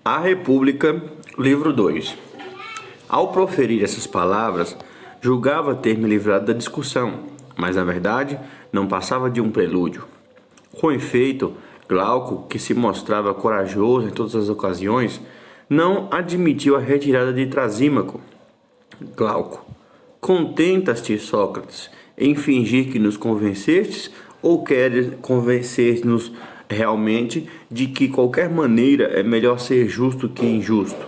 A República, livro 2. Ao proferir essas palavras, julgava ter me livrado da discussão, mas na verdade não passava de um prelúdio. Com efeito, Glauco, que se mostrava corajoso em todas as ocasiões, não admitiu a retirada de Trasímaco. Glauco: contentas-te, Sócrates, em fingir que nos convencestes, ou queres convencer-nos realmente de que qualquer maneira é melhor ser justo que injusto?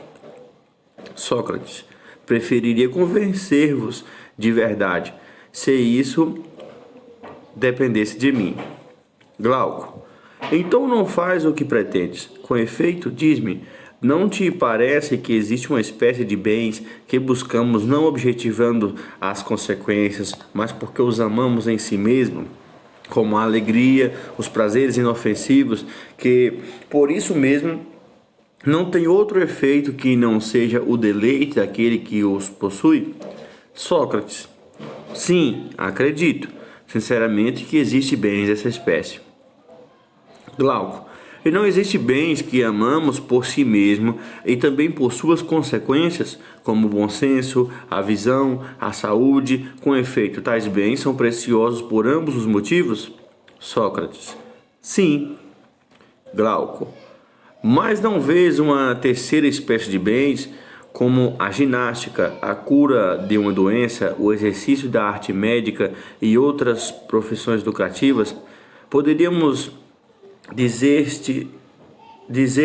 Sócrates: preferiria convencer-vos de verdade, se isso dependesse de mim. Glauco: então não faz o que pretendes. Com efeito, diz-me, não te parece que existe uma espécie de bens que buscamos não objetivando as consequências, mas porque os amamos em si mesmo? Como a alegria, os prazeres inofensivos, que por isso mesmo não tem outro efeito que não seja o deleite daquele que os possui? Sócrates: sim, acredito, sinceramente, que existe bens dessa espécie. Glauco: e não existe bens que amamos por si mesmo e também por suas consequências, como o bom senso, a visão, a saúde? Com efeito, tais bens são preciosos por ambos os motivos? Sócrates: sim. Glauco: mas não vês uma terceira espécie de bens, como a ginástica, a cura de uma doença, o exercício da arte médica e outras profissões lucrativas? Poderíamos dizer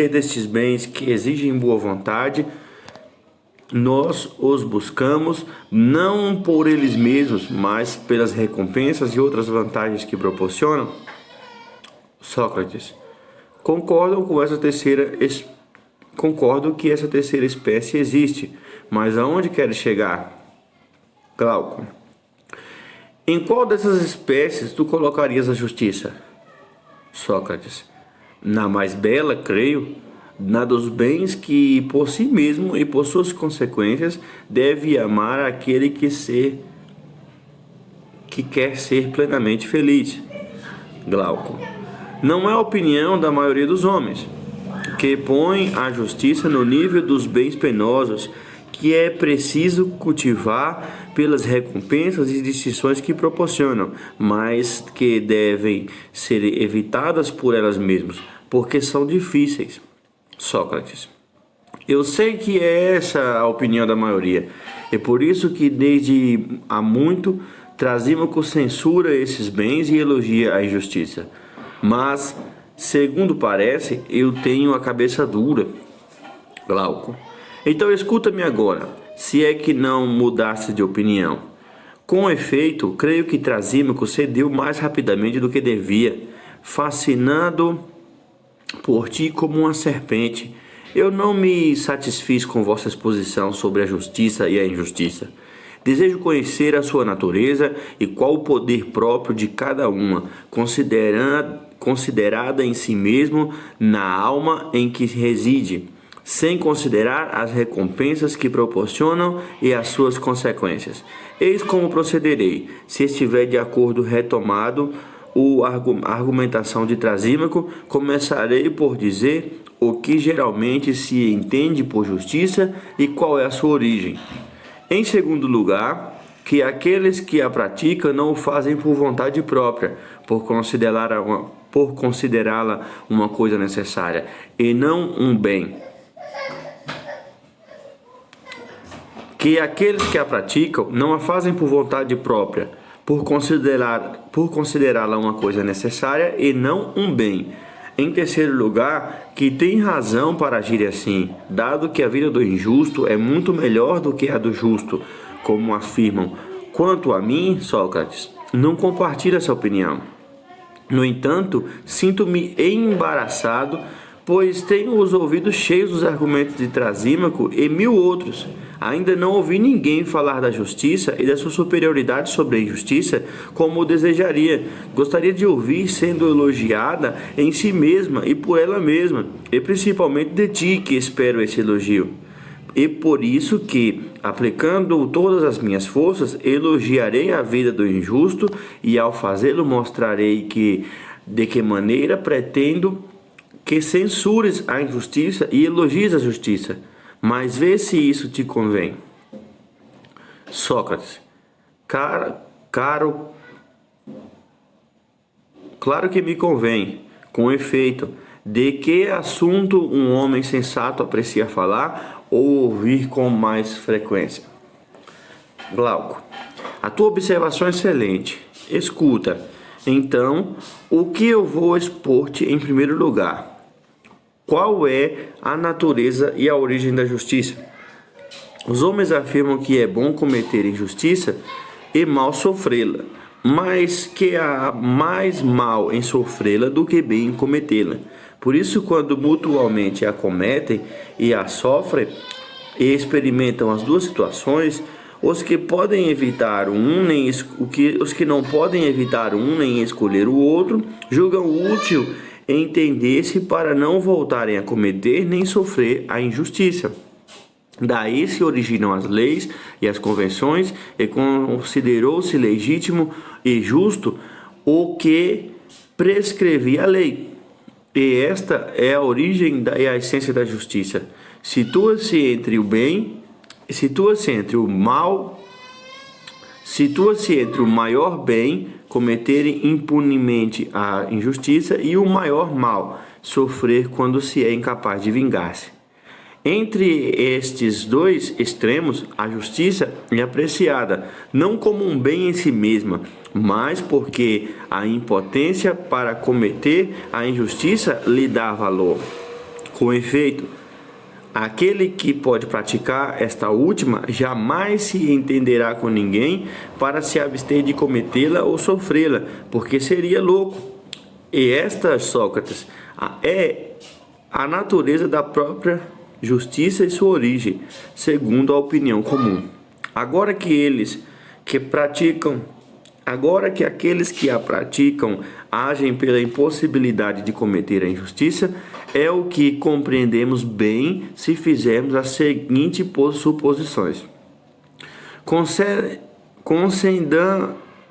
destes bens que exigem boa vontade, nós os buscamos não por eles mesmos, mas pelas recompensas e outras vantagens que proporcionam? Sócrates: concordo que essa terceira espécie existe, mas aonde queres chegar? Glauco: em qual dessas espécies tu colocarias a justiça? Sócrates: na mais bela, creio, na dos bens que por si mesmo e por suas consequências deve amar aquele que quer ser plenamente feliz. Glauco: não é a opinião da maioria dos homens, que põe a justiça no nível dos bens penosos, que é preciso cultivar pelas recompensas e distinções que proporcionam, mas que devem ser evitadas por elas mesmas, porque são difíceis. Sócrates: eu sei que é essa a opinião da maioria, é por isso que desde há muito Trasímaco censura esses bens e elogia a injustiça. Mas, segundo parece, eu tenho a cabeça dura. Glauco: então escuta-me agora, se é que não mudaste de opinião. Com efeito, creio que Trasímaco cedeu mais rapidamente do que devia, fascinado por ti como uma serpente. Eu não me satisfiz com vossa exposição sobre a justiça e a injustiça. Desejo conhecer a sua natureza e qual o poder próprio de cada uma, considerada em si mesmo na alma em que reside, sem considerar as recompensas que proporcionam e as suas consequências. Eis como procederei, se estiver de acordo retomado a argumentação de Trasímaco. Começarei por dizer o que geralmente se entende por justiça e qual é a sua origem. Em segundo lugar, que aqueles que a praticam não o fazem por vontade própria, por considerá-la uma coisa necessária e não um bem. Que aqueles que a praticam não a fazem por vontade própria, por considerá-la uma coisa necessária e não um bem. Em terceiro lugar, que tem razão para agir assim, dado que a vida do injusto é muito melhor do que a do justo, como afirmam. Quanto a mim, Sócrates, não compartilho essa opinião. No entanto, sinto-me embaraçado, pois tenho os ouvidos cheios dos argumentos de Trasímaco e mil outros. Ainda não ouvi ninguém falar da justiça e da sua superioridade sobre a injustiça como desejaria. Gostaria de ouvir sendo elogiada em si mesma e por ela mesma, e principalmente de ti, que espero esse elogio. E por isso que, aplicando todas as minhas forças, elogiarei a vida do injusto, e ao fazê-lo mostrarei de que maneira pretendo que censures a injustiça e elogies a justiça, mas vê se isso te convém. Sócrates. Caro, claro que me convém. Com efeito, de que assunto um homem sensato aprecia falar ou ouvir com mais frequência? Glauco. A tua observação é excelente. Escuta, então, o que eu vou expor-te em primeiro lugar? Qual é a natureza e a origem da justiça? Os homens afirmam que é bom cometer injustiça e mal sofrê-la, mas que há mais mal em sofrê-la do que bem em cometê-la. Por isso, quando mutuamente a cometem e a sofrem e experimentam as duas situações, os que não podem evitar um nem escolher o outro, julgam útil entender-se para não voltarem a cometer nem sofrer a injustiça. Daí se originam as leis e as convenções, e considerou-se legítimo e justo o que prescrevia a lei. E esta é a origem e a essência da justiça. Situa-se entre o maior bem, cometer impunemente a injustiça, e o maior mal, sofrer quando se é incapaz de vingar-se. Entre estes dois extremos, a justiça é apreciada não como um bem em si mesma, mas porque a impotência para cometer a injustiça lhe dá valor. Com efeito, aquele que pode praticar esta última jamais se entenderá com ninguém para se abster de cometê-la ou sofrê-la, porque seria louco. E esta, Sócrates, é a natureza da própria justiça e sua origem, segundo a opinião comum. Agora que aqueles que a praticam agem pela impossibilidade de cometer a injustiça, é o que compreendemos bem se fizermos as seguintes suposições.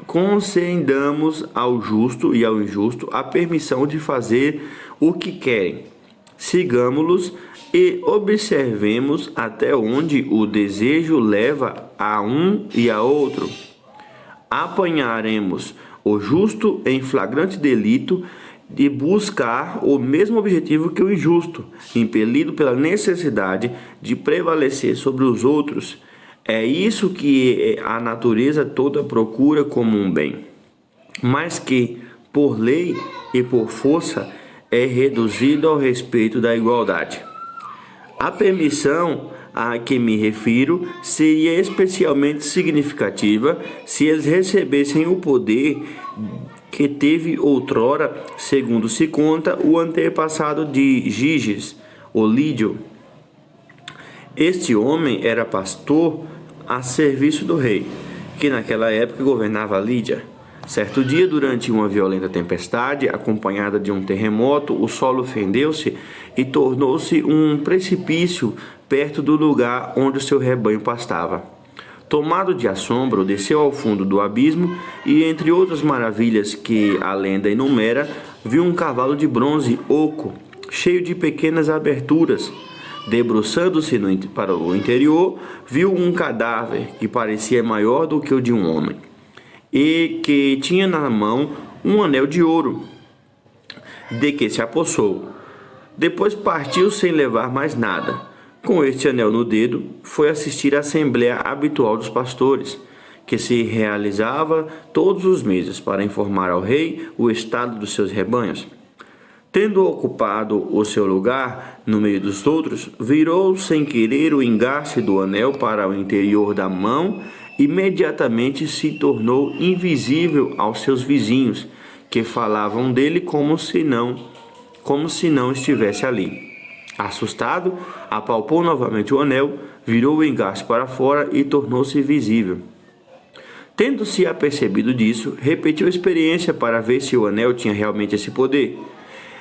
Concedamos ao justo e ao injusto a permissão de fazer o que querem. Sigamo-los e observemos até onde o desejo leva a um e a outro. Apanharemos o justo em flagrante delito de buscar o mesmo objetivo que o injusto, impelido pela necessidade de prevalecer sobre os outros. É isso que a natureza toda procura como um bem, mas que, por lei e por força, é reduzido ao respeito da igualdade. A permissão a que me refiro seria especialmente significativa se eles recebessem o poder que teve outrora, segundo se conta, o antepassado de Giges, o Lídio. Este homem era pastor a serviço do rei, que naquela época governava a Lídia. Certo dia, durante uma violenta tempestade, acompanhada de um terremoto, o solo fendeu-se e tornou-se um precipício perto do lugar onde o seu rebanho pastava. Tomado de assombro, desceu ao fundo do abismo e, entre outras maravilhas que a lenda enumera, viu um cavalo de bronze oco, cheio de pequenas aberturas. Debruçando-se para o interior, viu um cadáver que parecia maior do que o de um homem, e que tinha na mão um anel de ouro, de que se apossou. Depois partiu sem levar mais nada. Com este anel no dedo, foi assistir à assembleia habitual dos pastores, que se realizava todos os meses para informar ao rei o estado dos seus rebanhos. Tendo ocupado o seu lugar no meio dos outros, virou sem querer o engaste do anel para o interior da mão. Imediatamente se tornou invisível aos seus vizinhos, que falavam dele como se não estivesse ali. Assustado, apalpou novamente o anel, virou o engaste para fora e tornou-se visível. Tendo-se apercebido disso, repetiu a experiência para ver se o anel tinha realmente esse poder.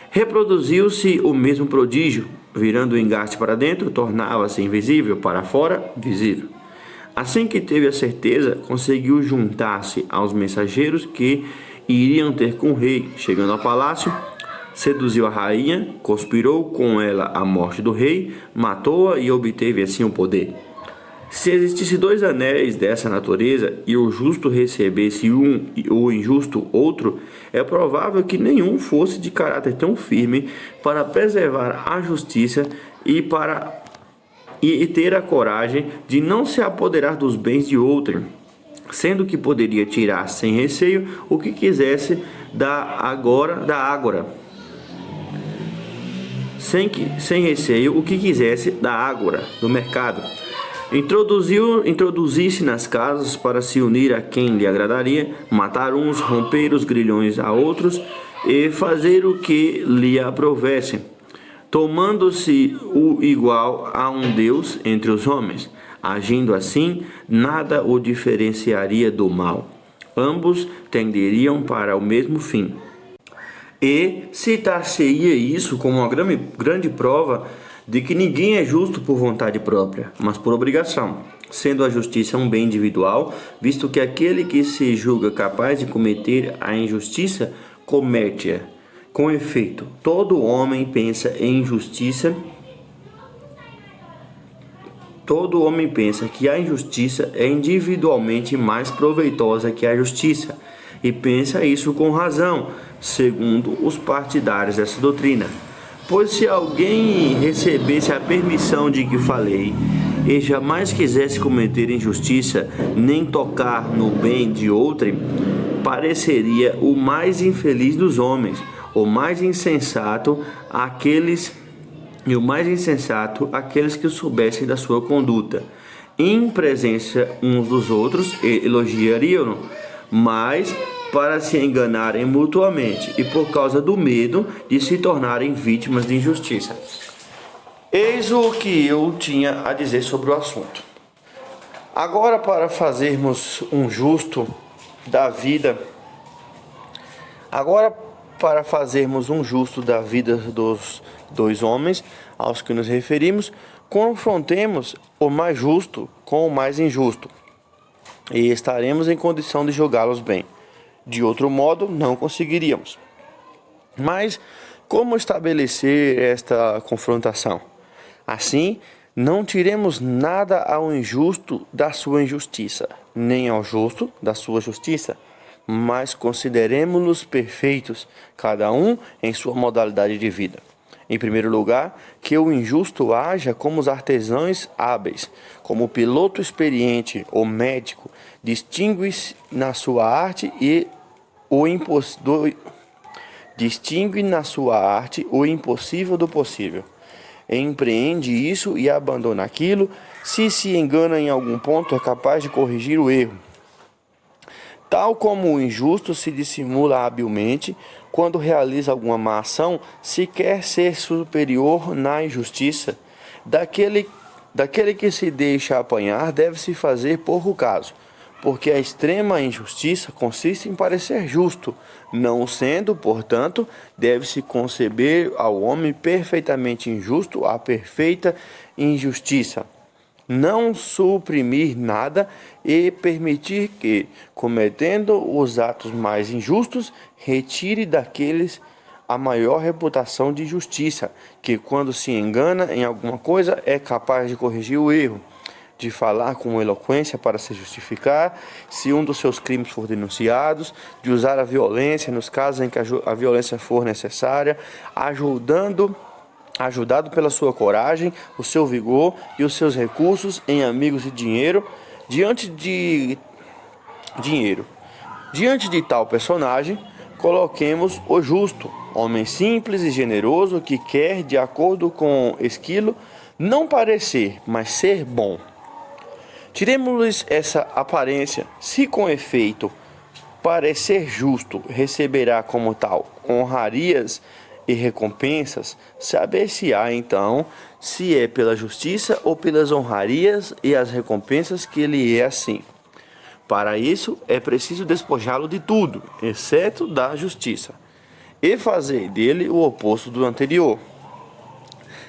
Reproduziu-se o mesmo prodígio. Virando o engaste para dentro, tornava-se invisível, para fora, visível. Assim que teve a certeza, conseguiu juntar-se aos mensageiros que iriam ter com o rei. Chegando ao palácio, Seduziu a rainha, conspirou com ela a morte do rei, matou-a e obteve assim o poder. Se existisse dois anéis dessa natureza e o justo recebesse um e o injusto outro, é provável que nenhum fosse de caráter tão firme para preservar a justiça e ter a coragem de não se apoderar dos bens de outrem, sendo que poderia tirar sem receio o que quisesse da ágora, sem receio o que quisesse da ágora, do mercado. Introduzir-se nas casas para se unir a quem lhe agradaria, matar uns, romper os grilhões a outros e fazer o que lhe aprovesse, tomando-se o igual a um Deus entre os homens. Agindo assim, nada o diferenciaria do mal. Ambos tenderiam para o mesmo fim. E citar-se-ia isso como uma grande prova de que ninguém é justo por vontade própria, mas por obrigação, sendo a justiça um bem individual, visto que aquele que se julga capaz de cometer a injustiça, comete-a. Com efeito, todo homem pensa em justiça, todo homem pensa que a injustiça é individualmente mais proveitosa que a justiça, e pensa isso com razão, segundo os partidários dessa doutrina. Pois se alguém recebesse a permissão de que falei, e jamais quisesse cometer injustiça, nem tocar no bem de outrem, pareceria o mais infeliz dos homens, o mais insensato aqueles que soubessem da sua conduta. Em presença uns dos outros, elogiariam-no, mas para se enganarem mutuamente e por causa do medo de se tornarem vítimas de injustiça. Eis o que eu tinha a dizer sobre o assunto. Agora, para fazermos um justo da vida dos dois homens aos que nos referimos, confrontemos o mais justo com o mais injusto, e estaremos em condição de julgá-los bem. De outro modo, não conseguiríamos. Mas como estabelecer esta confrontação? Assim, não tiremos nada ao injusto da sua injustiça, nem ao justo da sua justiça, mas consideremos-los perfeitos, cada um em sua modalidade de vida. Em primeiro lugar, que o injusto haja como os artesãos hábeis, como o piloto experiente ou médico, distingue na sua arte o impossível do possível. Empreende isso e abandona aquilo. Se engana em algum ponto, é capaz de corrigir o erro. Tal como o injusto se dissimula habilmente quando realiza alguma má ação, se quer ser superior na injustiça, daquele que se deixa apanhar deve-se fazer pouco caso, porque a extrema injustiça consiste em parecer justo. Não sendo, portanto, deve-se conceber ao homem perfeitamente injusto a perfeita injustiça. Não suprimir nada e permitir que, cometendo os atos mais injustos, retire daqueles a maior reputação de justiça, que quando se engana em alguma coisa é capaz de corrigir o erro, de falar com eloquência para se justificar, se um dos seus crimes for denunciado, de usar a violência nos casos em que a violência for necessária, ajudado pela sua coragem, o seu vigor e os seus recursos em amigos e dinheiro. Diante de tal personagem, coloquemos o justo, homem simples e generoso que quer, de acordo com Esquilo, não parecer, mas ser bom. Tiremos-lhes essa aparência, se com efeito parecer justo, receberá como tal honrarias e recompensas, saber-se-á então se é pela justiça ou pelas honrarias e as recompensas que ele é assim. Para isso é preciso despojá-lo de tudo, exceto da justiça, e fazer dele o oposto do anterior,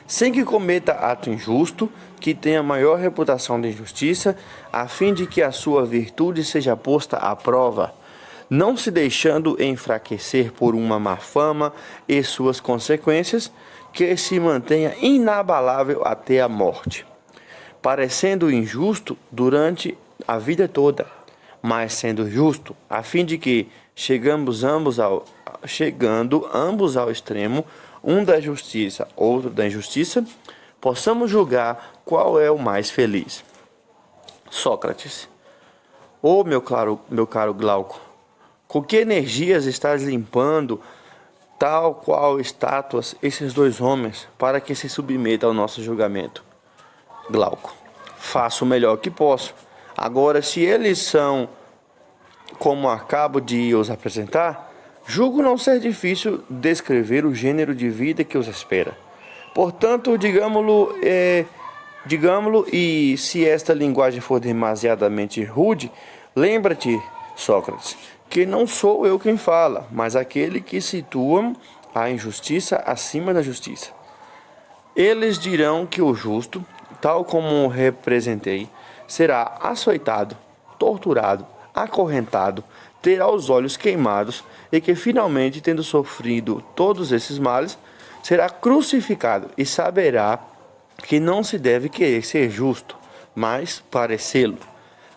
sem que cometa ato injusto, que tenha maior reputação de injustiça, a fim de que a sua virtude seja posta à prova. não se deixando enfraquecer por uma má fama e suas consequências, que se mantenha inabalável até a morte, parecendo injusto durante a vida toda, mas sendo justo, a fim de que chegando ambos ao extremo, um da justiça, outro da injustiça, possamos julgar qual é o mais feliz. Sócrates. Meu caro Glauco, com que energias estás limpando, tal qual estátuas, esses dois homens, para que se submetam ao nosso julgamento? Glauco. Faço o melhor que posso. Agora, se eles são como acabo de os apresentar, julgo não ser difícil descrever o gênero de vida que os espera. Portanto, digámo-lo, e se esta linguagem for demasiadamente rude, lembra-te, Sócrates, que não sou eu quem fala, mas aquele que situa a injustiça acima da justiça. Eles dirão que o justo, tal como o representei, será açoitado, torturado, acorrentado, terá os olhos queimados e que finalmente, tendo sofrido todos esses males, será crucificado e saberá que não se deve querer ser justo, mas parecê-lo.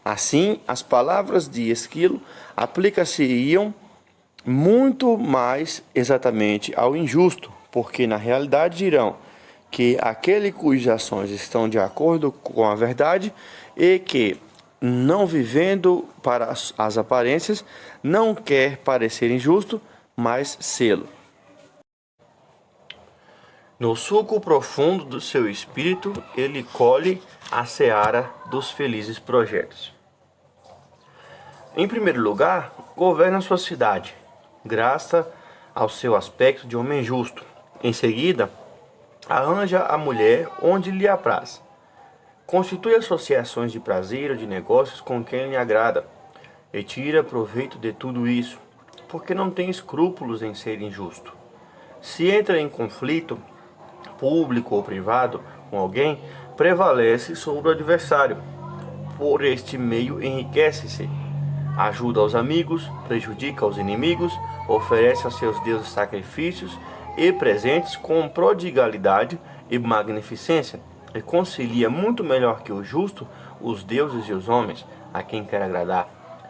Assim, as palavras de Esquilo aplicam-se-iam muito mais exatamente ao injusto, porque na realidade dirão que aquele cujas ações estão de acordo com a verdade e que, não vivendo para as aparências, não quer parecer injusto, mas sê-lo. No sulco profundo do seu espírito, ele colhe a seara dos felizes projetos. Em primeiro lugar, governa sua cidade, graças ao seu aspecto de homem justo. Em seguida, arranja a mulher onde lhe apraz. Constitui associações de prazer ou de negócios com quem lhe agrada, e tira proveito de tudo isso, porque não tem escrúpulos em ser injusto. Se entra em conflito, público ou privado, com alguém, prevalece sobre o adversário. Por este meio enriquece-se, ajuda aos amigos, prejudica aos inimigos, oferece aos seus deuses sacrifícios e presentes com prodigalidade e magnificência, e concilia muito melhor que o justo os deuses e os homens a quem quer agradar,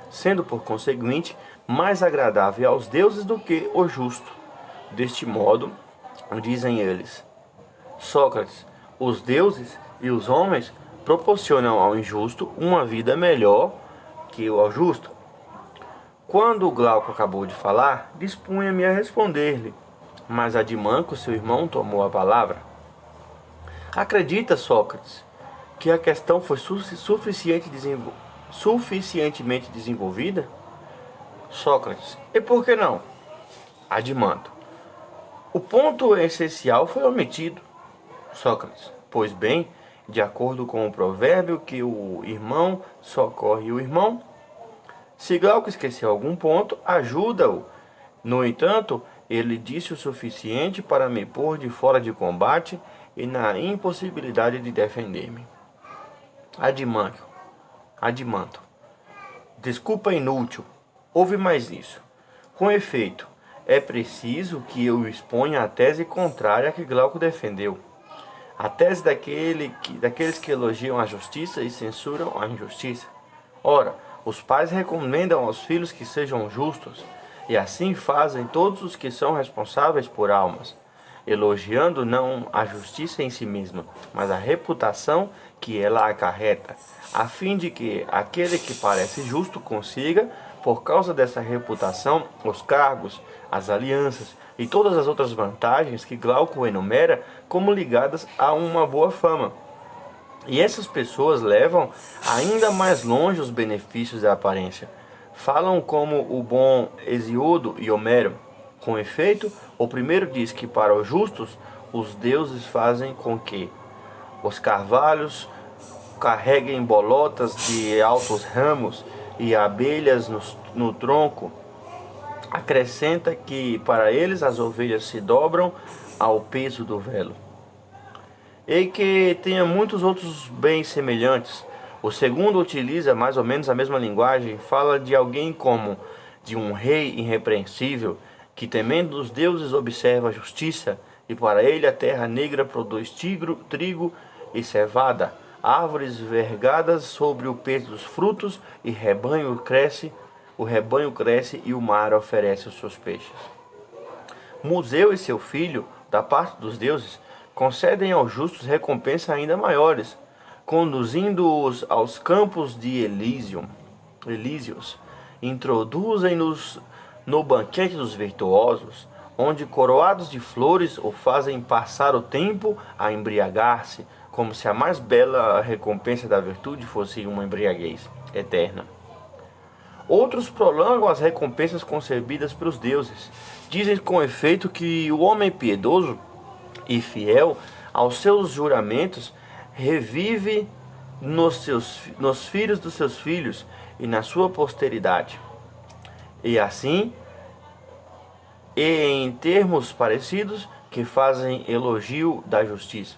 sendo por conseguinte mais agradável aos deuses do que o justo. Deste modo, dizem eles, Sócrates, os deuses e os homens proporcionam ao injusto uma vida melhor que ao justo. Quando o Glauco acabou de falar, dispunha-me a responder-lhe, mas Adimanco, seu irmão, tomou a palavra. Acredita, Sócrates, que a questão foi suficientemente desenvolvida? Sócrates, e por que não? Adimanto, o ponto essencial foi omitido. Sócrates, pois bem, de acordo com o provérbio que o irmão socorre o irmão, se Glauco esqueceu algum ponto, ajuda-o. No entanto, ele disse o suficiente para me pôr de fora de combate e na impossibilidade de defender-me. Adimanto, desculpa inútil, ouve mais isso. Com efeito, é preciso que eu exponha a tese contrária que Glauco defendeu. A tese daqueles que elogiam a justiça e censuram a injustiça. Ora, os pais recomendam aos filhos que sejam justos, e assim fazem todos os que são responsáveis por almas, elogiando não a justiça em si mesma, mas a reputação que ela acarreta, a fim de que aquele que parece justo consiga, por causa dessa reputação, os cargos, as alianças e todas as outras vantagens que Glauco enumera como ligadas a uma boa fama. E essas pessoas levam ainda mais longe os benefícios da aparência. Falam como o bom Hesíodo e Homero. Com efeito, o primeiro diz que para os justos, os deuses fazem com que os carvalhos carreguem bolotas de altos ramos e abelhas no tronco. Acrescenta que para eles as ovelhas se dobram ao peso do velo. E que tenha muitos outros bens semelhantes. O segundo utiliza mais ou menos a mesma linguagem, fala de alguém como de um rei irrepreensível, que temendo os deuses observa a justiça, e para ele a terra negra produz trigo e cevada, árvores vergadas sobre o peso dos frutos, e o rebanho cresce e o mar oferece os seus peixes. Museu e seu filho, da parte dos deuses, concedem aos justos recompensas ainda maiores, conduzindo-os aos campos de Elísios, introduzem-nos no banquete dos virtuosos, onde coroados de flores o fazem passar o tempo a embriagar-se, como se a mais bela recompensa da virtude fosse uma embriaguez eterna. Outros prolongam as recompensas concebidas pelos deuses. Dizem com efeito que o homem piedoso e fiel aos seus juramentos revive nos filhos dos seus filhos e na sua posteridade. E assim, e em termos parecidos, que fazem elogio da justiça.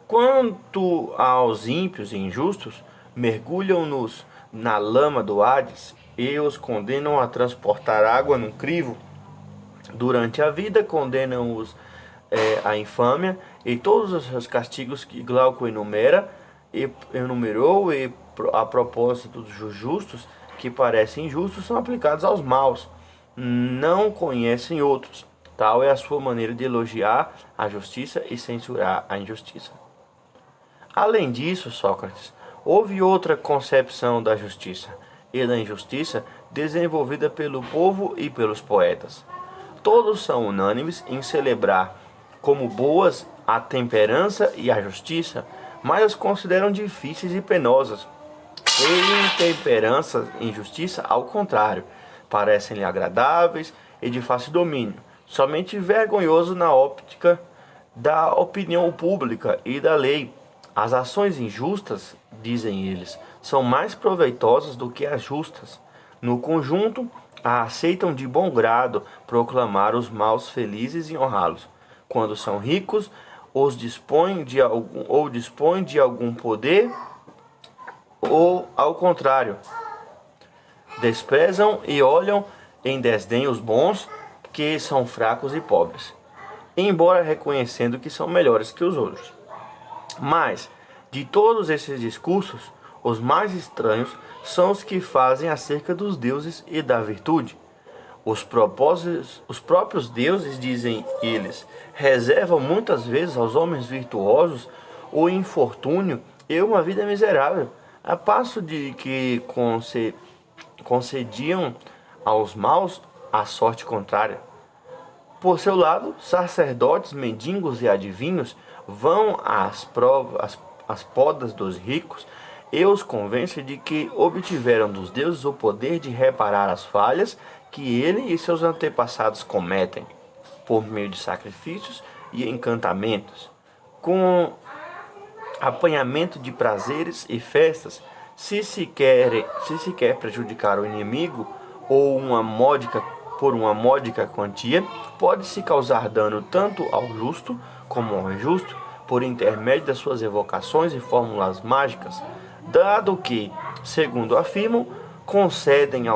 Quanto aos ímpios e injustos, mergulham-nos na lama do Hades e os condenam a transportar água num crivo. Durante a vida, condenam-os à infâmia e todos os seus castigos que Glauco enumerou e a propósito dos justos, que parecem injustos, são aplicados aos maus. Não conhecem outros. Tal é a sua maneira de elogiar a justiça e censurar a injustiça. Além disso, Sócrates, houve outra concepção da justiça e da injustiça desenvolvida pelo povo e pelos poetas. Todos são unânimes em celebrar como boas a temperança e a justiça, mas as consideram difíceis e penosas. E intemperança e injustiça, ao contrário, parecem-lhe agradáveis e de fácil domínio, somente vergonhoso na óptica da opinião pública e da lei. As ações injustas, dizem eles, são mais proveitosas do que as justas. No conjunto, aceitam de bom grado proclamar os maus felizes e honrá-los. Quando são ricos, dispõem de algum poder, ou, ao contrário, desprezam e olham em desdém os bons, que são fracos e pobres, embora reconhecendo que são melhores que os outros. Mas, de todos esses discursos, os mais estranhos são os que fazem acerca dos deuses e da virtude. Os próprios deuses, dizem eles, reservam muitas vezes aos homens virtuosos o infortúnio e uma vida miserável, a passo de que concediam aos maus a sorte contrária. Por seu lado, sacerdotes, mendigos e adivinhos vão às podas dos ricos e os convencem de que obtiveram dos deuses o poder de reparar as falhas que ele e seus antepassados cometem, por meio de sacrifícios e encantamentos, com apanhamento de prazeres e festas. Se se quer prejudicar o inimigo ou por uma módica quantia, pode-se causar dano tanto ao justo como ao injusto, por intermédio das suas evocações e fórmulas mágicas, dado que, segundo afirmam, convencem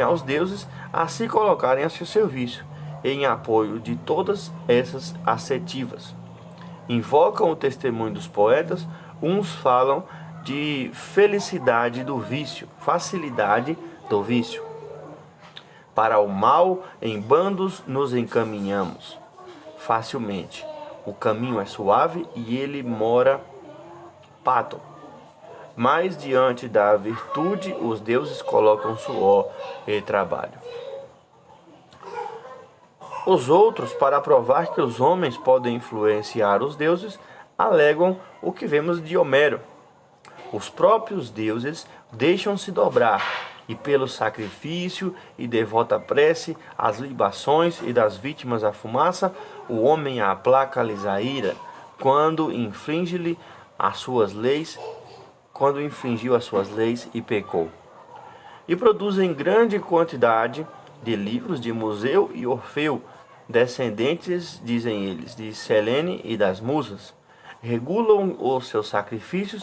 aos deuses a se colocarem a seu serviço, em apoio de todas essas ascetivas. Invocam o testemunho dos poetas, uns falam de facilidade do vício. Para o mal, em bandos nos encaminhamos facilmente. O caminho é suave e ele mora pato. Mas diante da virtude, os deuses colocam suor e trabalho. Os outros, para provar que os homens podem influenciar os deuses, alegam o que vemos de Homero. Os próprios deuses deixam-se dobrar, e pelo sacrifício e devota prece, as libações e das vítimas à fumaça, o homem aplaca-lhes a ira, quando infringiu as suas leis e pecou. E produzem grande quantidade de livros de Museu e Orfeu, descendentes, dizem eles, de Selene e das musas. Regulam os seus sacrifícios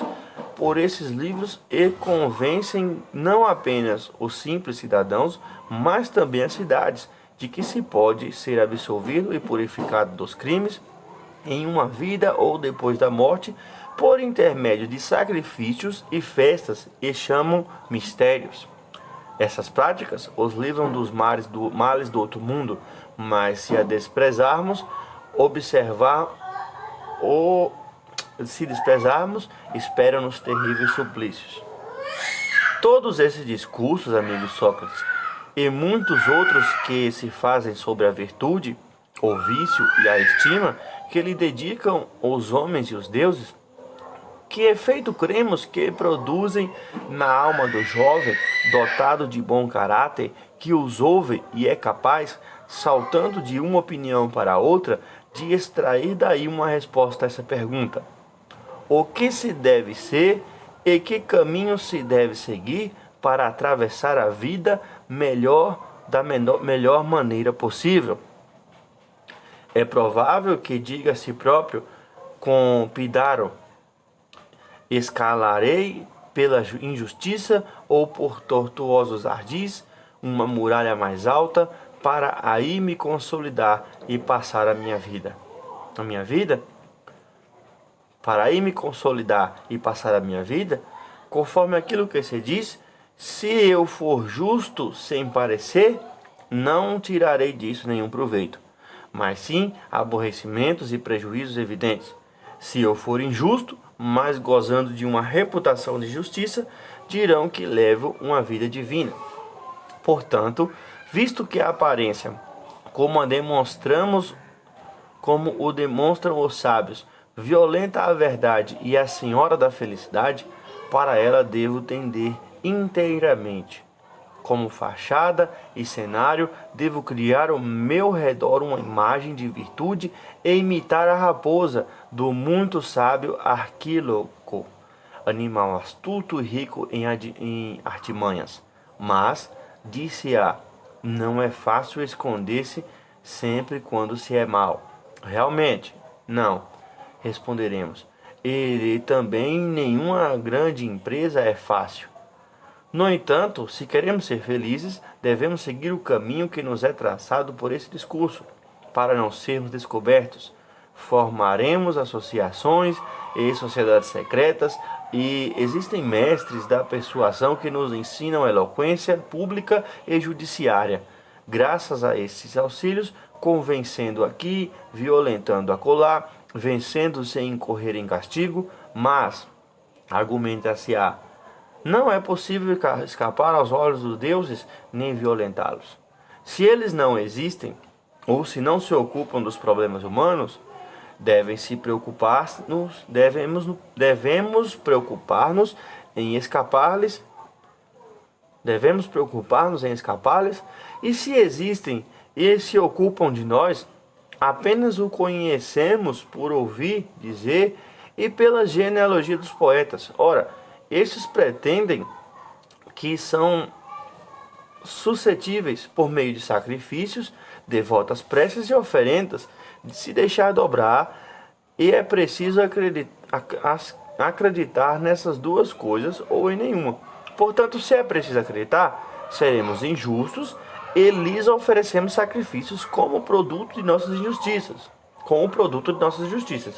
por esses livros e convencem não apenas os simples cidadãos, mas também as cidades, de que se pode ser absolvido e purificado dos crimes em uma vida ou depois da morte, por intermédio de sacrifícios e festas, e chamam mistérios. Essas práticas os livram dos males do outro mundo, mas se a desprezarmos, se desprezarmos, esperam-nos terríveis suplícios. Todos esses discursos, amigo Sócrates, e muitos outros que se fazem sobre a virtude, o vício e a estima, que lhe dedicam os homens e os deuses, que efeito cremos que produzem na alma do jovem, dotado de bom caráter, que os ouve e é capaz, saltando de uma opinião para outra, de extrair daí uma resposta a essa pergunta: o que se deve ser e que caminho se deve seguir para atravessar a vida da melhor maneira possível? É provável que diga a si próprio com Pidaro: escalarei pela injustiça ou por tortuosos ardis uma muralha mais alta para aí me consolidar e passar a minha vida. A minha vida? Para aí me consolidar e passar a minha vida, conforme aquilo que se diz, se eu for justo sem parecer, não tirarei disso nenhum proveito, mas sim aborrecimentos e prejuízos evidentes. Se eu for injusto, mas gozando de uma reputação de justiça, dirão que levo uma vida divina. Portanto, visto que a aparência, como o demonstram os sábios, violenta a verdade e a senhora da felicidade, para ela devo tender inteiramente. Como fachada e cenário, devo criar ao meu redor uma imagem de virtude e imitar a raposa do muito sábio Arquíloco, animal astuto e rico em artimanhas. Mas, disse-a, não é fácil esconder-se sempre quando se é mau. Realmente, não, responderemos. E também nenhuma grande empresa é fácil. No entanto, se queremos ser felizes, devemos seguir o caminho que nos é traçado por esse discurso, para não sermos descobertos. Formaremos associações e sociedades secretas, e existem mestres da persuasão que nos ensinam eloquência pública e judiciária. Graças a esses auxílios, convencendo aqui, violentando acolá, vencendo sem incorrer em castigo, mas, argumenta-se-á, não é possível escapar aos olhos dos deuses, nem violentá-los. Se eles não existem, ou se não se ocupam dos problemas humanos, devemos preocupar-nos em escapar-lhes, e se existem e se ocupam de nós, apenas o conhecemos por ouvir dizer e pela genealogia dos poetas. Ora, estes pretendem que são suscetíveis, por meio de sacrifícios, devotas preces e oferendas, de se deixar dobrar, e é preciso acreditar nessas duas coisas ou em nenhuma. Portanto, se é preciso acreditar, seremos injustos e lhes oferecemos sacrifícios como produto de nossas injustiças.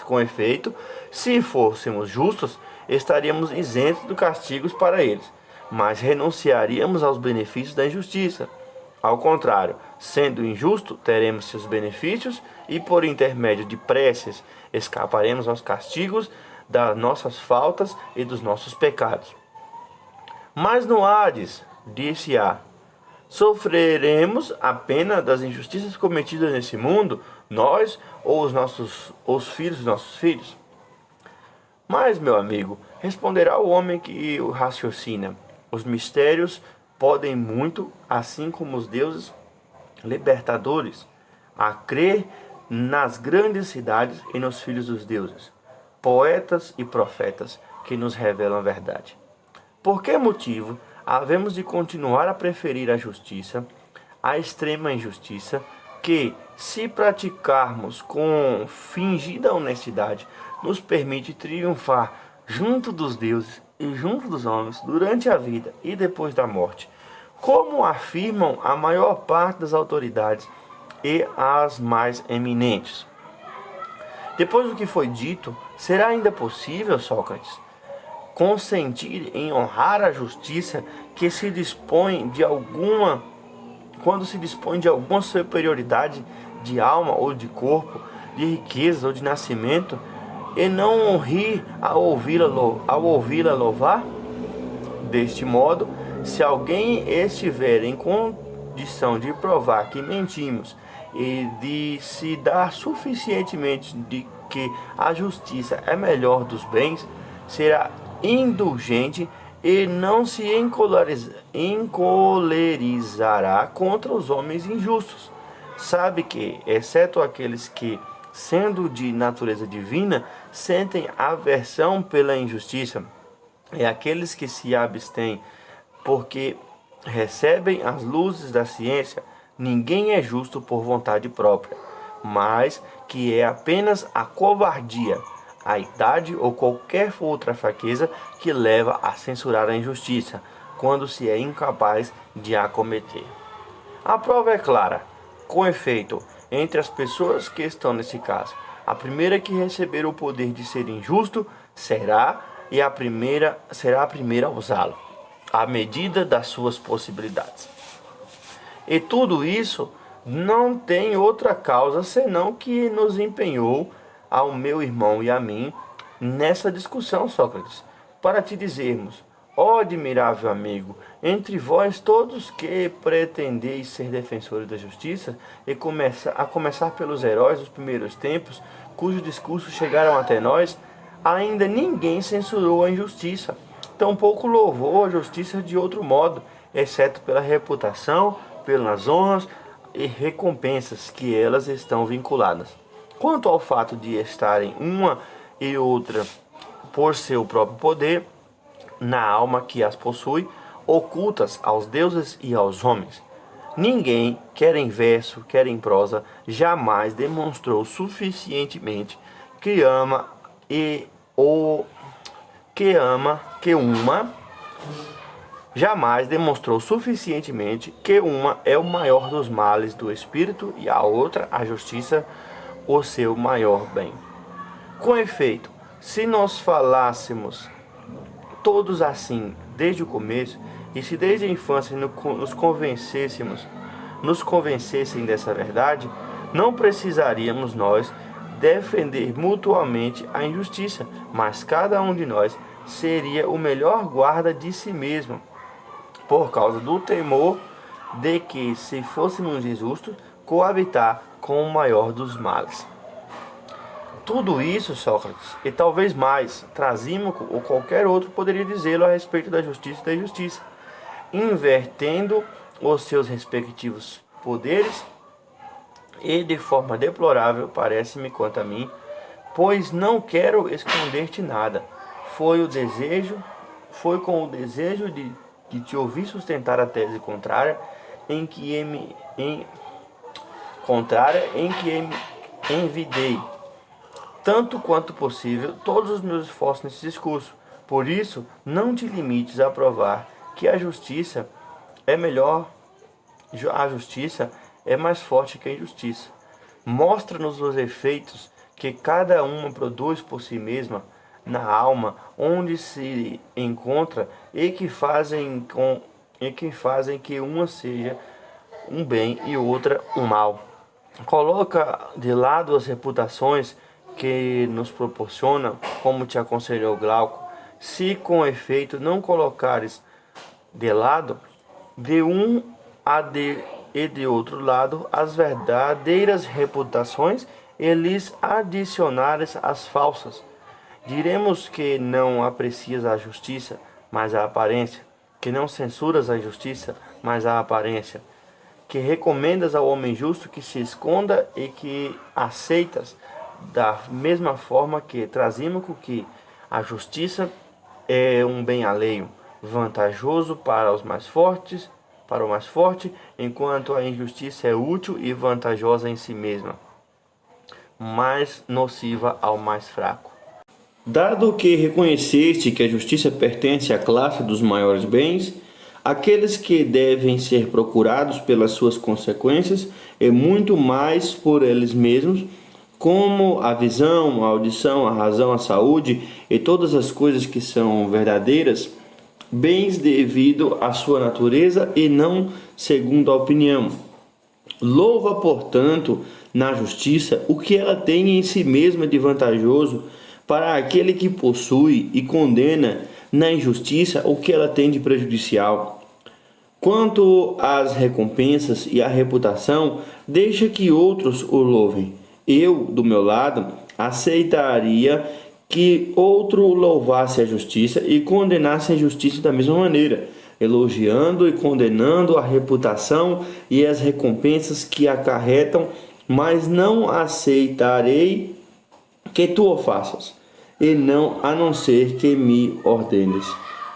Com efeito, se fôssemos justos, estaríamos isentos de castigos para eles, mas renunciaríamos aos benefícios da injustiça. Ao contrário, sendo injusto, teremos seus benefícios e, por intermédio de preces, escaparemos aos castigos das nossas faltas e dos nossos pecados. Mas no Hades, disse-a, sofreremos a pena das injustiças cometidas nesse mundo, nós ou os filhos dos nossos filhos? Mas, meu amigo, responderá o homem que o raciocina, os mistérios podem muito, assim como os deuses libertadores, a crer nas grandes cidades e nos filhos dos deuses, poetas e profetas que nos revelam a verdade. Por que motivo havemos de continuar a preferir a justiça, a extrema injustiça, que, se praticarmos com fingida honestidade, nos permite triunfar junto dos deuses e junto dos homens, durante a vida e depois da morte, como afirmam a maior parte das autoridades e as mais eminentes. Depois do que foi dito, será ainda possível, Sócrates, consentir em honrar a justiça que se dispõe de alguma, quando se dispõe de alguma superioridade de alma ou de corpo, de riqueza ou de nascimento, e não rir ao ouvi-la louvar? Deste modo, se alguém estiver em condição de provar que mentimos e de se dar suficientemente de que a justiça é melhor dos bens, será indulgente e não se encolerizará contra os homens injustos. Sabe que, exceto aqueles que, sendo de natureza divina, sentem aversão pela injustiça, e aqueles que se abstêm porque recebem as luzes da ciência, ninguém é justo por vontade própria, mas que é apenas a covardia, a idade ou qualquer outra fraqueza que leva a censurar a injustiça, quando se é incapaz de a cometer. A prova é clara. Com efeito, entre as pessoas que estão nesse caso, a primeira que receber o poder de ser injusto será a primeira a usá-lo, à medida das suas possibilidades. E tudo isso não tem outra causa senão que nos empenhou ao meu irmão e a mim nessa discussão, Sócrates, para te dizermos: ó admirável amigo, entre vós todos que pretendeis ser defensores da justiça, a começar pelos heróis dos primeiros tempos, cujos discursos chegaram até nós, ainda ninguém censurou a injustiça, tampouco louvou a justiça de outro modo, exceto pela reputação, pelas honras e recompensas que elas estão vinculadas. Quanto ao fato de estarem uma e outra por seu próprio poder, na alma que as possui, ocultas aos deuses e aos homens, ninguém, quer em verso, quer em prosa, jamais demonstrou suficientemente que ama jamais demonstrou suficientemente que uma é o maior dos males do espírito e a outra, a justiça, o seu maior bem. Com efeito, se nós falássemos todos assim desde o começo, e se desde a infância nos convencessem dessa verdade, não precisaríamos nós defender mutuamente a injustiça, mas cada um de nós seria o melhor guarda de si mesmo, por causa do temor de que, se fôssemos injustos, coabitar com o maior dos males. Tudo isso, Sócrates, e talvez mais, Trasímaco ou qualquer outro poderia dizê-lo a respeito da justiça e da injustiça, invertendo os seus respectivos poderes, e de forma deplorável, parece-me quanto a mim, pois não quero esconder-te nada. Foi com o desejo de te ouvir sustentar a tese contrária em que envidei, tanto quanto possível, todos os meus esforços nesse discurso. Por isso, não te limites a provar que a justiça é mais forte que a injustiça. Mostra-nos os efeitos que cada uma produz por si mesma na alma onde se encontra e que fazem que uma seja um bem e outra um mal. Coloca de lado as reputações que nos proporciona, como te aconselhou Glauco. Se com efeito não colocares de lado, de um e de outro lado, as verdadeiras reputações, e lhes adicionares as falsas, diremos que não aprecias a justiça, mas a aparência, que não censuras a justiça, mas a aparência, que recomendas ao homem justo que se esconda e que aceitas da mesma forma que Trasímaco que a justiça é um bem alheio, vantajoso para o mais forte, enquanto a injustiça é útil e vantajosa em si mesma, mas nociva ao mais fraco. Dado que reconheceste que a justiça pertence à classe dos maiores bens, aqueles que devem ser procurados pelas suas consequências e muito mais por eles mesmos, como a visão, a audição, a razão, a saúde e todas as coisas que são verdadeiras, bens devido à sua natureza e não segundo a opinião. Louva, portanto, na justiça o que ela tem em si mesma de vantajoso para aquele que possui e condena na injustiça o que ela tem de prejudicial. Quanto às recompensas e à reputação, deixa que outros o louvem. Eu, do meu lado, aceitaria que outro louvasse a justiça e condenasse a injustiça da mesma maneira, elogiando e condenando a reputação e as recompensas que acarretam, mas não aceitarei que tu o faças, e não a não ser que me ordenes.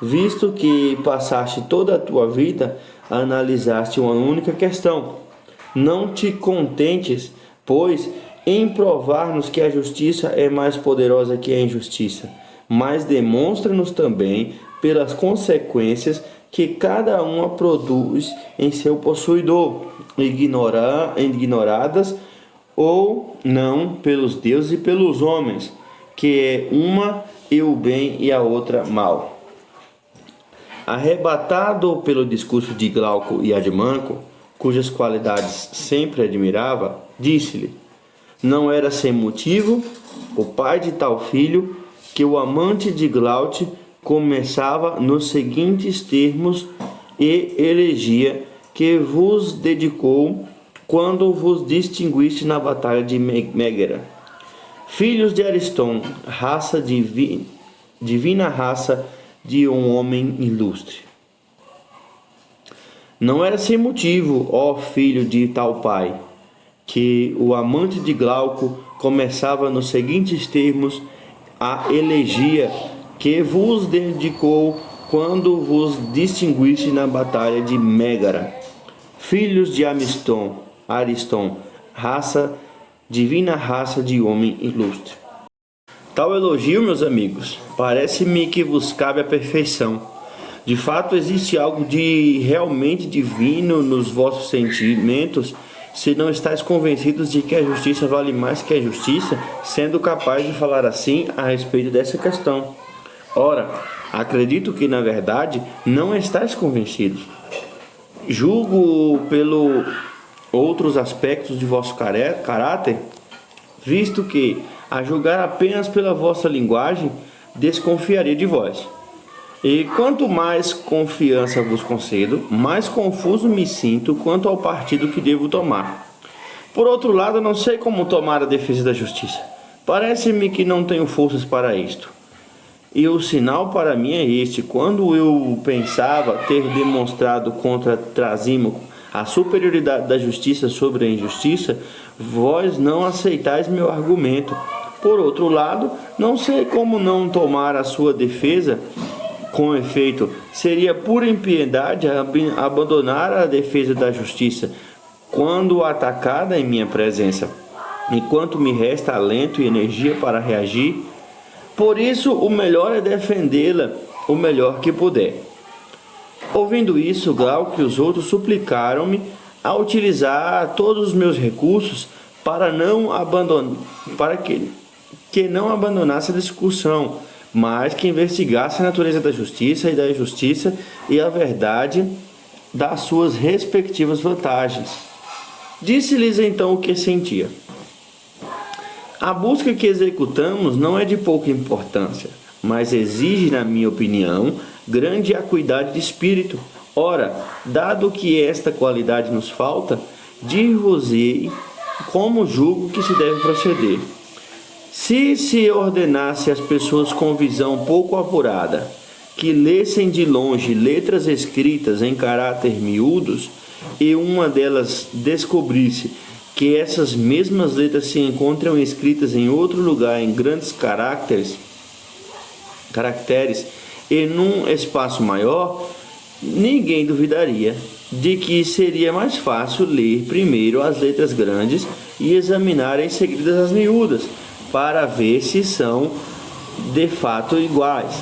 Visto que passaste toda a tua vida a analisaste uma única questão, não te contentes, pois, em provar-nos que a justiça é mais poderosa que a injustiça, mas demonstra-nos também pelas consequências que cada uma produz em seu possuidor, ignoradas ou não pelos deuses e pelos homens, que é uma e o bem e a outra mal. Arrebatado pelo discurso de Glauco e Admanco, cujas qualidades sempre admirava, disse-lhe: não era sem motivo, o pai de tal filho, que o amante de Glaute começava nos seguintes termos e elegia que vos dedicou quando vos distinguiste na batalha de Megara. Filhos de Ariston, raça divina raça de um homem ilustre. Não era sem motivo, ó filho de tal pai, que o amante de Glauco começava nos seguintes termos a elegia que vos dedicou quando vos distinguiste na batalha de Megara. Filhos de Ariston, divina raça de homem ilustre. Tal elogio, meus amigos, parece-me que vos cabe a perfeição. De fato, existe algo de realmente divino nos vossos sentimentos, se não estáis convencidos de que a justiça vale mais que a justiça, sendo capaz de falar assim a respeito dessa questão. Ora, acredito que, na verdade, não estáis convencidos. Julgo pelo outros aspectos de vosso caráter, visto que, a julgar apenas pela vossa linguagem, desconfiaria de vós. E quanto mais confiança vos concedo, mais confuso me sinto quanto ao partido que devo tomar. Por outro lado, não sei como tomar a defesa da justiça. Parece-me que não tenho forças para isto. E o sinal para mim é este: quando eu pensava ter demonstrado contra Trasímaco a superioridade da justiça sobre a injustiça, vós não aceitais meu argumento. Por outro lado, não sei como não tomar a sua defesa. Com efeito, seria pura impiedade abandonar a defesa da justiça quando atacada em minha presença, enquanto me resta alento e energia para reagir. Por isso, o melhor é defendê-la o melhor que puder. Ouvindo isso, Glauco e os outros suplicaram-me a utilizar todos os meus recursos para que não abandonasse a discussão, mas que investigasse a natureza da justiça e da injustiça e a verdade das suas respectivas vantagens. Disse-lhes então o que sentia. A busca que executamos não é de pouca importância, mas exige, na minha opinião, grande acuidade de espírito. Ora, dado que esta qualidade nos falta, dir-vos-ei como julgo que se deve proceder. Se ordenasse às pessoas com visão pouco apurada que lessem de longe letras escritas em caráter miúdos e uma delas descobrisse que essas mesmas letras se encontram escritas em outro lugar em grandes caracteres e num espaço maior, ninguém duvidaria de que seria mais fácil ler primeiro as letras grandes e examinar em seguida as miúdas, para ver se são de fato iguais.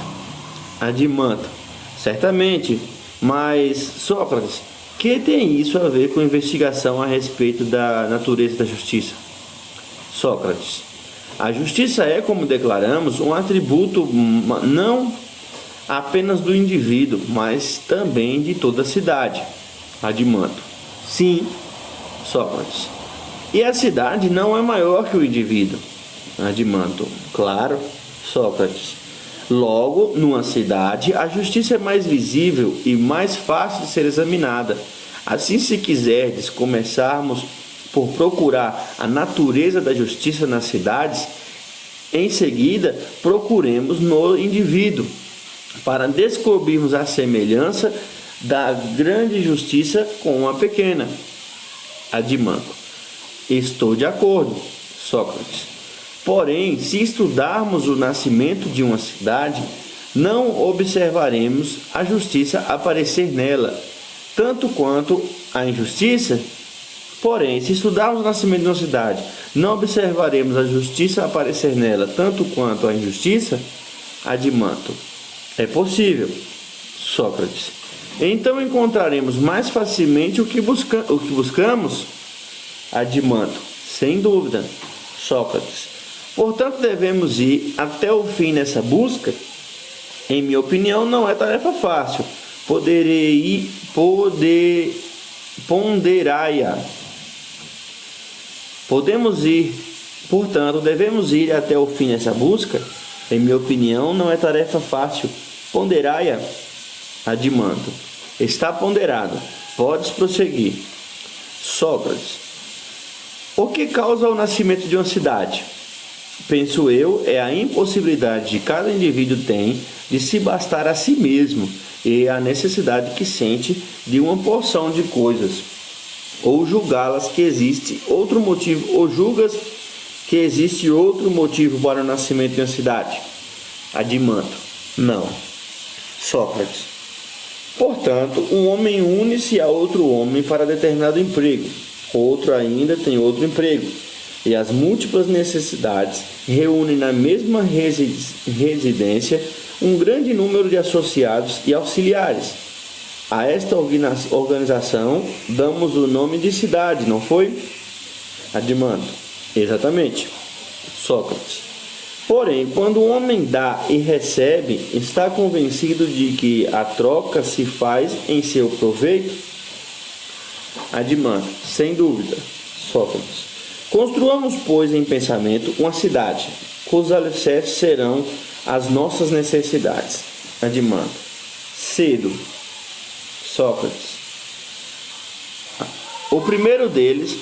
Adimanto. Certamente, mas Sócrates, que tem isso a ver com investigação a respeito da natureza da justiça? Sócrates, a justiça é, como declaramos, um atributo não apenas do indivíduo, mas também de toda a cidade. Adimanto. Sim, Sócrates. E a cidade não é maior que o indivíduo. Adimanto. Claro, Sócrates. Logo, numa cidade, a justiça é mais visível e mais fácil de ser examinada. Assim, se quiserdes começarmos por procurar a natureza da justiça nas cidades, em seguida procuremos no indivíduo, para descobrirmos a semelhança da grande justiça com a pequena. Adimanto. Estou de acordo, Sócrates. Porém, se estudarmos o nascimento de uma cidade, não observaremos a justiça aparecer nela, tanto quanto a injustiça. Porém, se estudarmos o nascimento de uma cidade, não observaremos a justiça aparecer nela, tanto quanto a injustiça. Adimanto. É possível, Sócrates. Então encontraremos mais facilmente o que buscamos. Adimanto. Sem dúvida, Sócrates. Portanto, devemos ir até o fim nessa busca. Em minha opinião, não é tarefa fácil. Ponderai-a. Portanto, devemos ir até o fim nessa busca. Em minha opinião, não é tarefa fácil. Ponderai-a. Adimanto. Está ponderado. Podes prosseguir. Sócrates. O que causa o nascimento de uma cidade? Penso eu, é a impossibilidade que cada indivíduo tem de se bastar a si mesmo e a necessidade que sente de uma porção de coisas, ou julgá-las que existe outro motivo, ou julgas que existe outro motivo para o nascimento de uma cidade. Adimanto. Não. Sócrates. Portanto, um homem une-se a outro homem para determinado emprego, outro ainda tem outro emprego, e as múltiplas necessidades reúnem na mesma residência um grande número de associados e auxiliares. A esta organização damos o nome de cidade, não foi? Adimanto. Exatamente. Sócrates. Porém, quando o homem dá e recebe, está convencido de que a troca se faz em seu proveito? Adimanto. Sem dúvida. Sócrates. Construamos, pois, em pensamento uma cidade, cujos alicerces serão as nossas necessidades. Adimanto. Cedo. Sócrates. O primeiro deles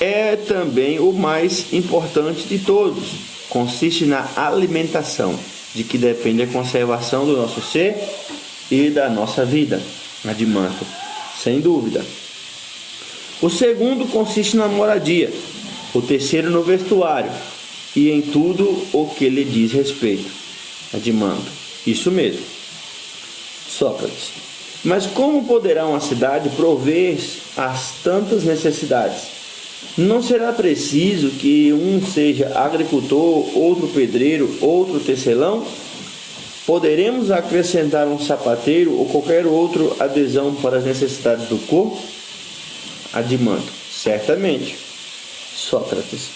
é também o mais importante de todos. Consiste na alimentação, de que depende a conservação do nosso ser e da nossa vida. Adimanto. Sem dúvida. O segundo consiste na moradia. O terceiro no vestuário e em tudo o que lhe diz respeito. Adimanto. Isso mesmo. Sócrates. Mas como poderá uma cidade prover as tantas necessidades? Não será preciso que um seja agricultor, outro pedreiro, outro tecelão? Poderemos acrescentar um sapateiro ou qualquer outra adesão para as necessidades do corpo? Adimanto. Certamente. Sócrates.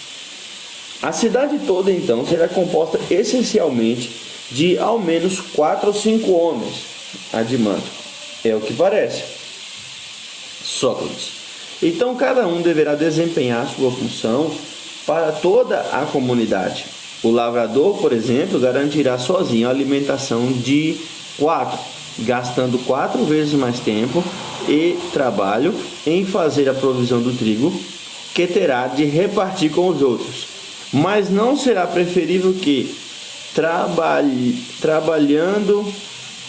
A cidade toda, então, será composta essencialmente de ao menos 4 ou 5 homens. Adimanto. É o que parece. Sócrates. Então, cada um deverá desempenhar sua função para toda a comunidade. O lavrador, por exemplo, garantirá sozinho a alimentação de 4, gastando 4 vezes mais tempo e trabalho em fazer a provisão do trigo, que terá de repartir com os outros. Mas não será preferível que, trabalhando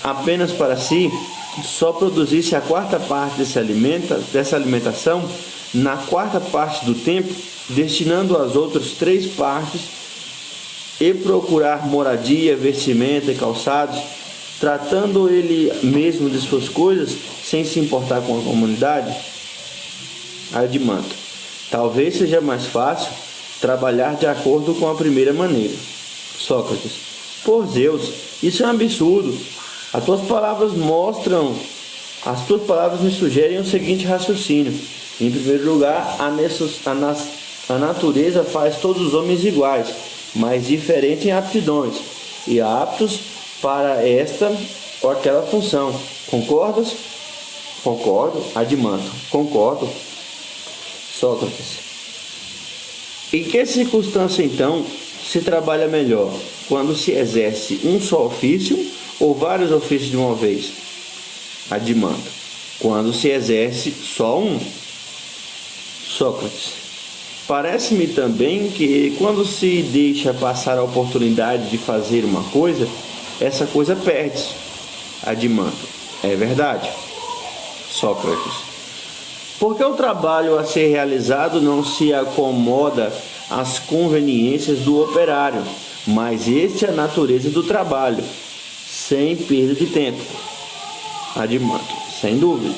apenas para si, só produzisse a quarta parte dessa alimentação na quarta parte do tempo, destinando as outras 3 partes e procurar moradia, vestimenta e calçados, tratando ele mesmo de suas coisas sem se importar com a comunidade? Adimanto. Talvez seja mais fácil trabalhar de acordo com a primeira maneira. Sócrates. Por Zeus, isso é um absurdo. As tuas palavras me sugerem o seguinte raciocínio. Em primeiro lugar, a natureza faz todos os homens iguais, mas diferentes em aptidões e aptos para esta ou aquela função. Concordas? Concordo. Adimanto. Concordo. Sócrates. Em que circunstância, então, se trabalha melhor? Quando se exerce um só ofício ou vários ofícios de uma vez? Adimanto. Quando se exerce só um. Sócrates. Parece-me também que quando se deixa passar a oportunidade de fazer uma coisa, essa coisa perde-se. Adimanto. É verdade. Sócrates. Porque o trabalho a ser realizado não se acomoda às conveniências do operário, mas este é a natureza do trabalho, sem perda de tempo. Adimanto. Sem dúvida.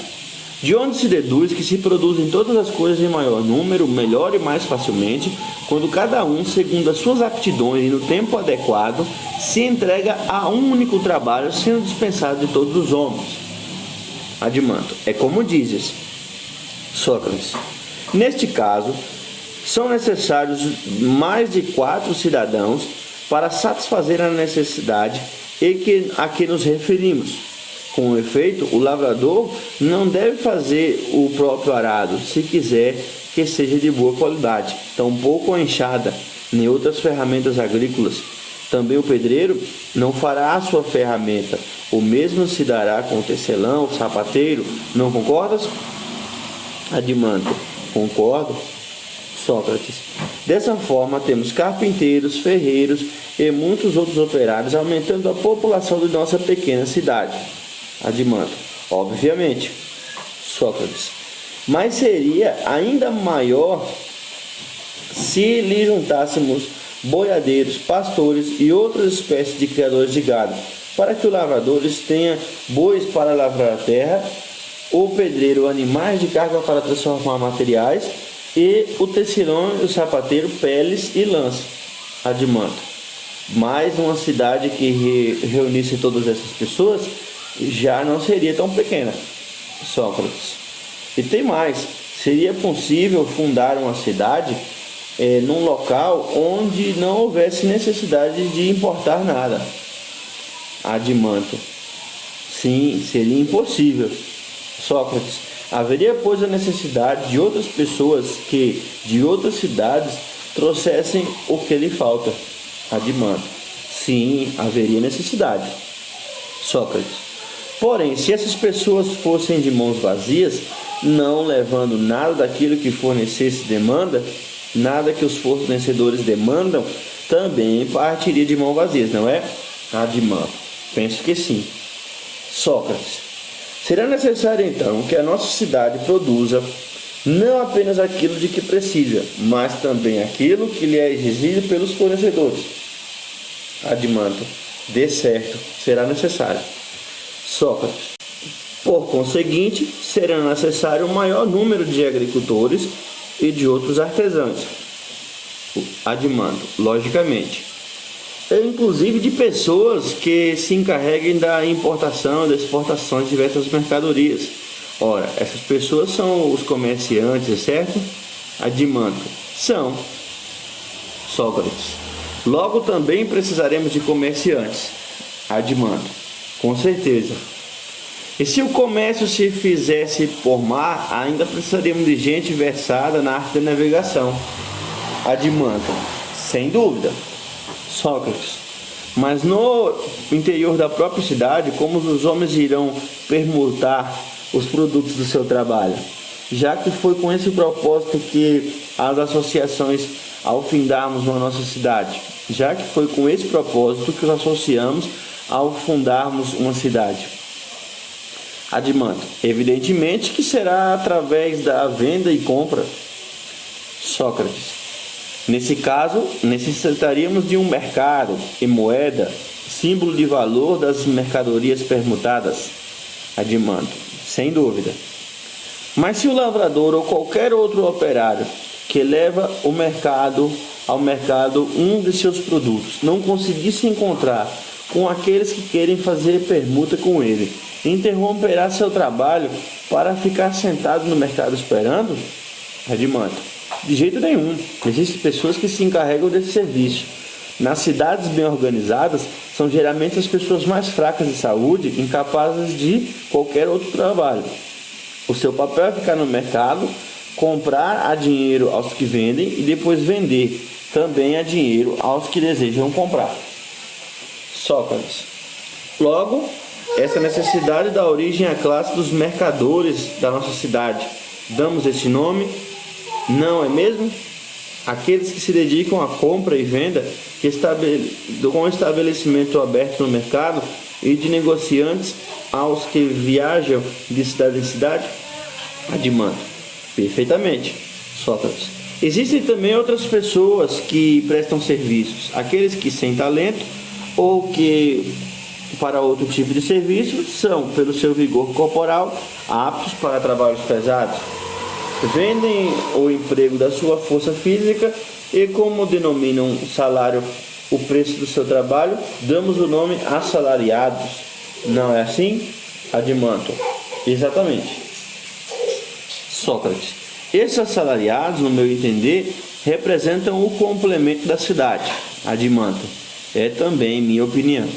De onde se deduz que se produzem todas as coisas em maior número, melhor e mais facilmente, quando cada um, segundo as suas aptidões e no tempo adequado, se entrega a um único trabalho, sendo dispensado de todos os homens. Adimanto. É como dizes. Sócrates. Neste caso, são necessários mais de 4 cidadãos para satisfazer a necessidade a que nos referimos. Com efeito, o lavrador não deve fazer o próprio arado, se quiser que seja de boa qualidade, tampouco a enxada, nem outras ferramentas agrícolas. Também o pedreiro não fará a sua ferramenta, o mesmo se dará com o tecelão, o sapateiro. Não concordas? Adimanto. Concordo. Sócrates. Dessa forma, temos carpinteiros, ferreiros e muitos outros operários, aumentando a população de nossa pequena cidade. Adimanto. Obviamente. Sócrates. Mas seria ainda maior se lhe juntássemos boiadeiros, pastores e outras espécies de criadores de gado, para que os lavradores tenham bois para lavrar a terra, o pedreiro animais de carga para transformar materiais e o tecelão e o sapateiro peles e lãs. Adimanto. Mais uma cidade que reunisse todas essas pessoas já não seria tão pequena. Sócrates. E tem mais. Seria possível fundar uma cidade num local onde não houvesse necessidade de importar nada. Adimanto. Sim, seria impossível. Sócrates. Haveria, pois, a necessidade de outras pessoas que, de outras cidades, trouxessem o que lhe falta. Adimanto. Sim, haveria necessidade. Sócrates. Porém, se essas pessoas fossem de mãos vazias, não levando nada daquilo que fornecesse demanda, nada que os fornecedores demandam, também partiria de mãos vazias, não é? Adimanto. Penso que sim. Sócrates. Será necessário, então, que a nossa cidade produza não apenas aquilo de que precisa, mas também aquilo que lhe é exigido pelos fornecedores. Adimanto. De certo, será necessário. Sócrates. Por conseguinte, será necessário um maior número de agricultores e de outros artesãos. Adimanto. Logicamente. E inclusive de pessoas que se encarreguem da importação e da exportação de diversas mercadorias. Ora, essas pessoas são os comerciantes, certo? Adimanto. São. Sócrates. Logo também precisaremos de comerciantes. Adimanto. Com certeza. E se o comércio se fizesse por mar, ainda precisaríamos de gente versada na arte da navegação. Adimanto. Sem dúvida. Sócrates. Mas no interior da própria cidade, como os homens irão permutar os produtos do seu trabalho? Já que foi com esse propósito que as associações, ao fundarmos na nossa cidade, já que foi com esse propósito que os associamos ao fundarmos uma cidade. Adimanto. Evidentemente que será através da venda e compra. Sócrates. Nesse caso, necessitaríamos de um mercado e moeda, símbolo de valor das mercadorias permutadas. Adimanto. Sem dúvida. Mas se o lavrador ou qualquer outro operário que leva o mercado ao mercado um de seus produtos, não conseguir se encontrar com aqueles que querem fazer permuta com ele, interromperá seu trabalho para ficar sentado no mercado esperando? Redimanto: de jeito nenhum. Existem pessoas que se encarregam desse serviço. Nas cidades bem organizadas, são geralmente as pessoas mais fracas de saúde, incapazes de qualquer outro trabalho. O seu papel é ficar no mercado, comprar a dinheiro aos que vendem e depois vender também a dinheiro aos que desejam comprar. Sócrates: logo, essa necessidade dá origem à classe dos mercadores da nossa cidade. Damos esse nome, não é mesmo? Aqueles que se dedicam à compra e venda, com estabelecimento aberto no mercado, e de negociantes aos que viajam de cidade em cidade? Redimanto: perfeitamente. Sócrates: existem também outras pessoas que prestam serviços, aqueles que sem talento ou que para outro tipo de serviço são, pelo seu vigor corporal, aptos para trabalhos pesados. Vendem o emprego da sua força física e, como denominam salário o preço do seu trabalho, damos o nome assalariados. Não é assim? Redimanto: exatamente. Sócrates: esses assalariados, no meu entender, representam o complemento da cidade. Redimanto: é também minha opinião.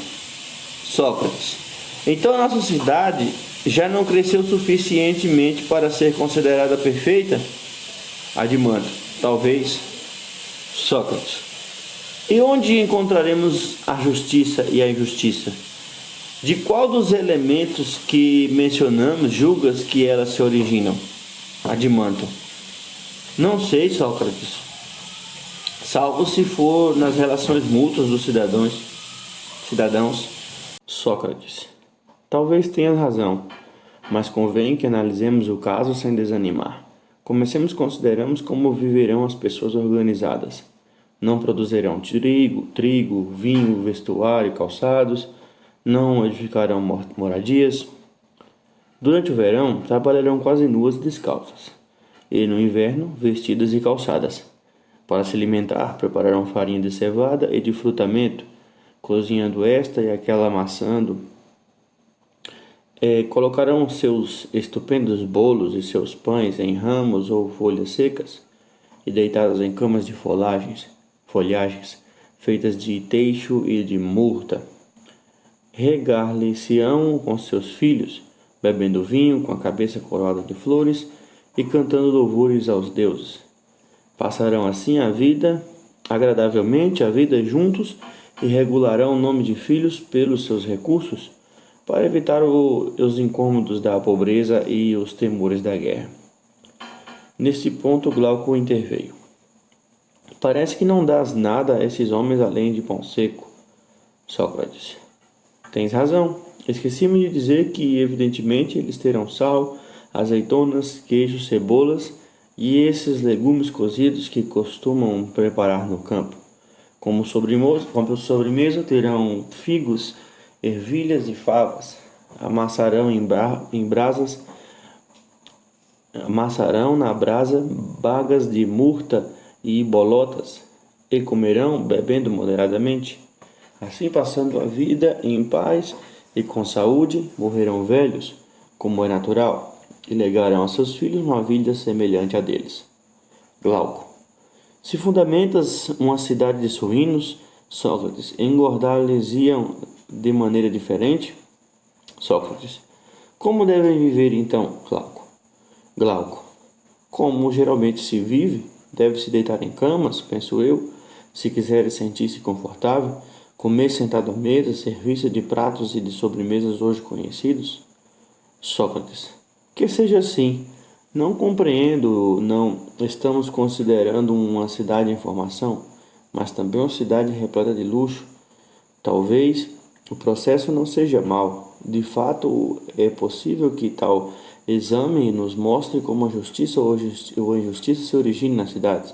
Sócrates: então a nossa cidade já não cresceu suficientemente para ser considerada perfeita? Redimanto: talvez. Sócrates: e onde encontraremos a justiça e a injustiça? De qual dos elementos que mencionamos julgas que elas se originam? Redimanto: não sei, Sócrates, salvo se for nas relações mútuas dos cidadãos. Sócrates: talvez tenhas razão, mas convém que analisemos o caso sem desanimar. Comecemos consideramos como viverão as pessoas organizadas. Não produzirão trigo, vinho, vestuário e calçados, não edificarão moradias. Durante o verão, trabalharão quase nuas e descalças, e no inverno, vestidas e calçadas. Para se alimentar, prepararão farinha de cevada e de frutamento, cozinhando esta e aquela amassando. Colocarão seus estupendos bolos e seus pães em ramos ou folhas secas, e deitados em camas de folhagens feitas de teixo e de murta. Regar-lhe-se-ão com seus filhos, bebendo vinho, com a cabeça coroada de flores e cantando louvores aos deuses. Passarão assim a vida, agradavelmente a vida juntos, e regularão o nome de filhos pelos seus recursos, para evitar os incômodos da pobreza e os temores da guerra. Nesse ponto, Glauco interveio: parece que não dás nada a esses homens além de pão seco. Sócrates: tens razão. Esqueci-me de dizer que, evidentemente, eles terão sal, azeitonas, queijo, cebolas e esses legumes cozidos que costumam preparar no campo. Como sobremesa terão figos, ervilhas e favas. Amassarão na brasa bagas de murta e bolotas, e comerão, bebendo moderadamente. Assim, passando a vida em paz e com saúde, morrerão velhos, como é natural, e legarão a seus filhos uma vida semelhante a deles. Glauco: se fundamentas uma cidade de suínos, Sócrates, engordar-lhes-iam de maneira diferente? Sócrates: como devem viver então, Glauco? Glauco: como geralmente se vive, deve-se deitar em camas, penso eu, se quiseres sentir-se confortável, comer sentado à mesa, serviço de pratos e de sobremesas hoje conhecidos? Sócrates: que seja assim. Não compreendo, não. Estamos considerando uma cidade em formação, mas também uma cidade repleta de luxo. Talvez o processo não seja mau. De fato, é possível que tal exame nos mostre como a justiça ou a injustiça se origine nas cidades.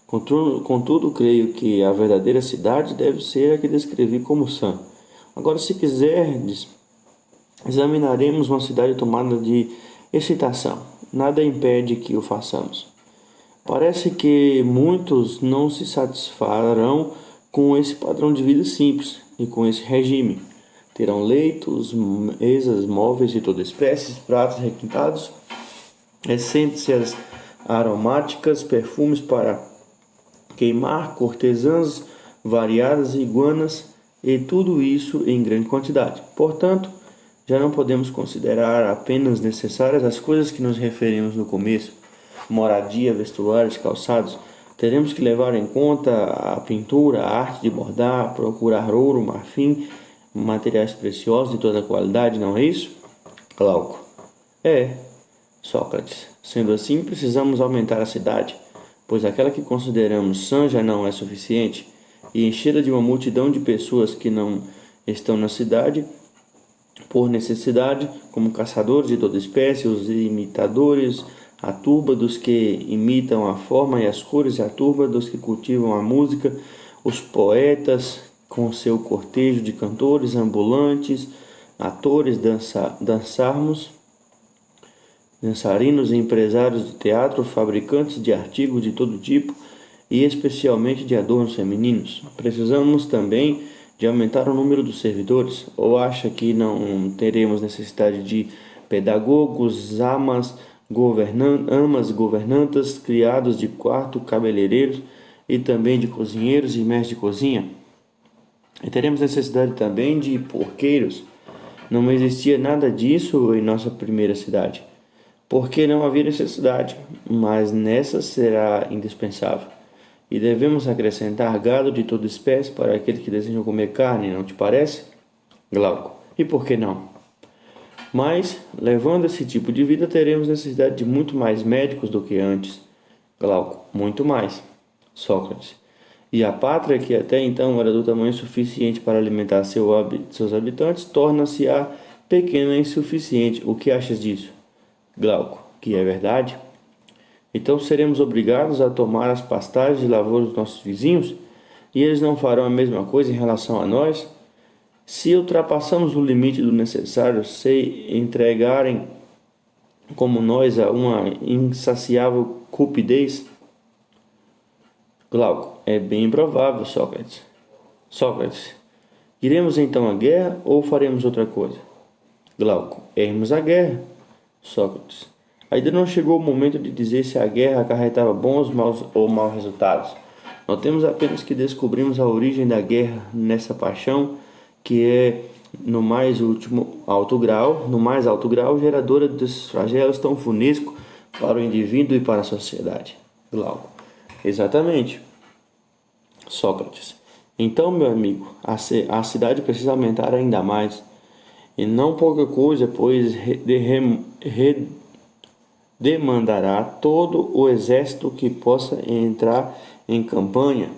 Contudo, creio que a verdadeira cidade deve ser a que descrevi como sã. Agora, se quiserdes, examinaremos uma cidade tomada de excitação. Nada impede que o façamos. Parece que muitos não se satisfarão com esse padrão de vida simples e com esse regime. Terão leitos, mesas, móveis de toda espécie, pratos requintados, essências aromáticas, perfumes para queimar, cortesãs variadas, iguanas e tudo isso em grande quantidade. Portanto, já não podemos considerar apenas necessárias as coisas que nos referimos no começo: moradia, vestuários, calçados. Teremos que levar em conta a pintura, a arte de bordar, procurar ouro, marfim, materiais preciosos de toda qualidade, não é isso? Glauco. É, Sócrates. Sendo assim, precisamos aumentar a cidade, pois aquela que consideramos sã já não é suficiente, e enchê-la de uma multidão de pessoas que não estão na cidade por necessidade, como caçadores de toda espécie, os imitadores, a turba dos que imitam a forma e as cores, a turba dos que cultivam a música, os poetas com seu cortejo de cantores, ambulantes, atores, dançarinos e empresários de teatro, fabricantes de artigos de todo tipo e especialmente de adornos femininos. Precisamos também de aumentar o número dos servidores, ou acha que não teremos necessidade de pedagogos, amas, governantas, criados de quarto, cabeleireiros e também de cozinheiros e mestres de cozinha? E teremos necessidade também de porqueiros. Não existia nada disso em nossa primeira cidade, porque não havia necessidade, mas nessa será indispensável. E devemos acrescentar gado de toda espécie para aqueles que desejam comer carne, não te parece? Glauco. E por que não? Mas, levando esse tipo de vida, teremos necessidade de muito mais médicos do que antes. Glauco. Muito mais. Sócrates. E a pátria, que até então era do tamanho suficiente para alimentar seus habitantes, torna-se-á pequena e insuficiente. O que achas disso? Glauco. Que é verdade? Então seremos obrigados a tomar as pastagens e lavouras dos nossos vizinhos, e eles não farão a mesma coisa em relação a nós? Se ultrapassamos o limite do necessário, se entregarem como nós a uma insaciável cupidez? Glauco. É bem improvável, Sócrates. Sócrates. Iremos então à guerra ou faremos outra coisa? Glauco. Iremos à guerra. Sócrates. Ainda não chegou o momento de dizer se a guerra acarretava bons ou maus resultados. Notemos apenas que descobrimos a origem da guerra nessa paixão, que é no mais alto grau, geradora desses flagelos tão funescos para o indivíduo e para a sociedade. Glauco. Exatamente. Sócrates. Então, meu amigo, a cidade precisa aumentar ainda mais, e não pouca coisa, pois demandará todo o exército que possa entrar em campanha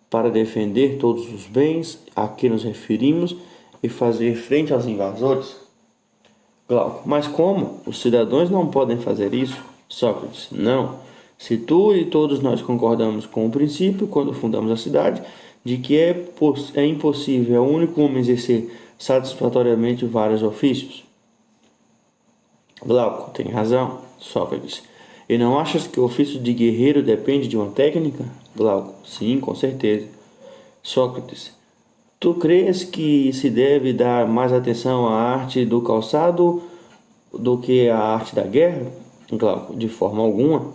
para defender todos os bens a que nos referimos e fazer frente aos invasores. Glauco. Mas como? Os cidadãos não podem fazer isso? Sócrates. Não. Se tu e todos nós concordamos com o princípio, quando fundamos a cidade, de que é impossível ao único homem exercer satisfatoriamente vários ofícios. Glauco. Tem razão. Sócrates. E não achas que o ofício de guerreiro depende de uma técnica? Glauco. Sim, com certeza. Sócrates. Tu crês que se deve dar mais atenção à arte do calçado do que à arte da guerra? Glauco. De forma alguma.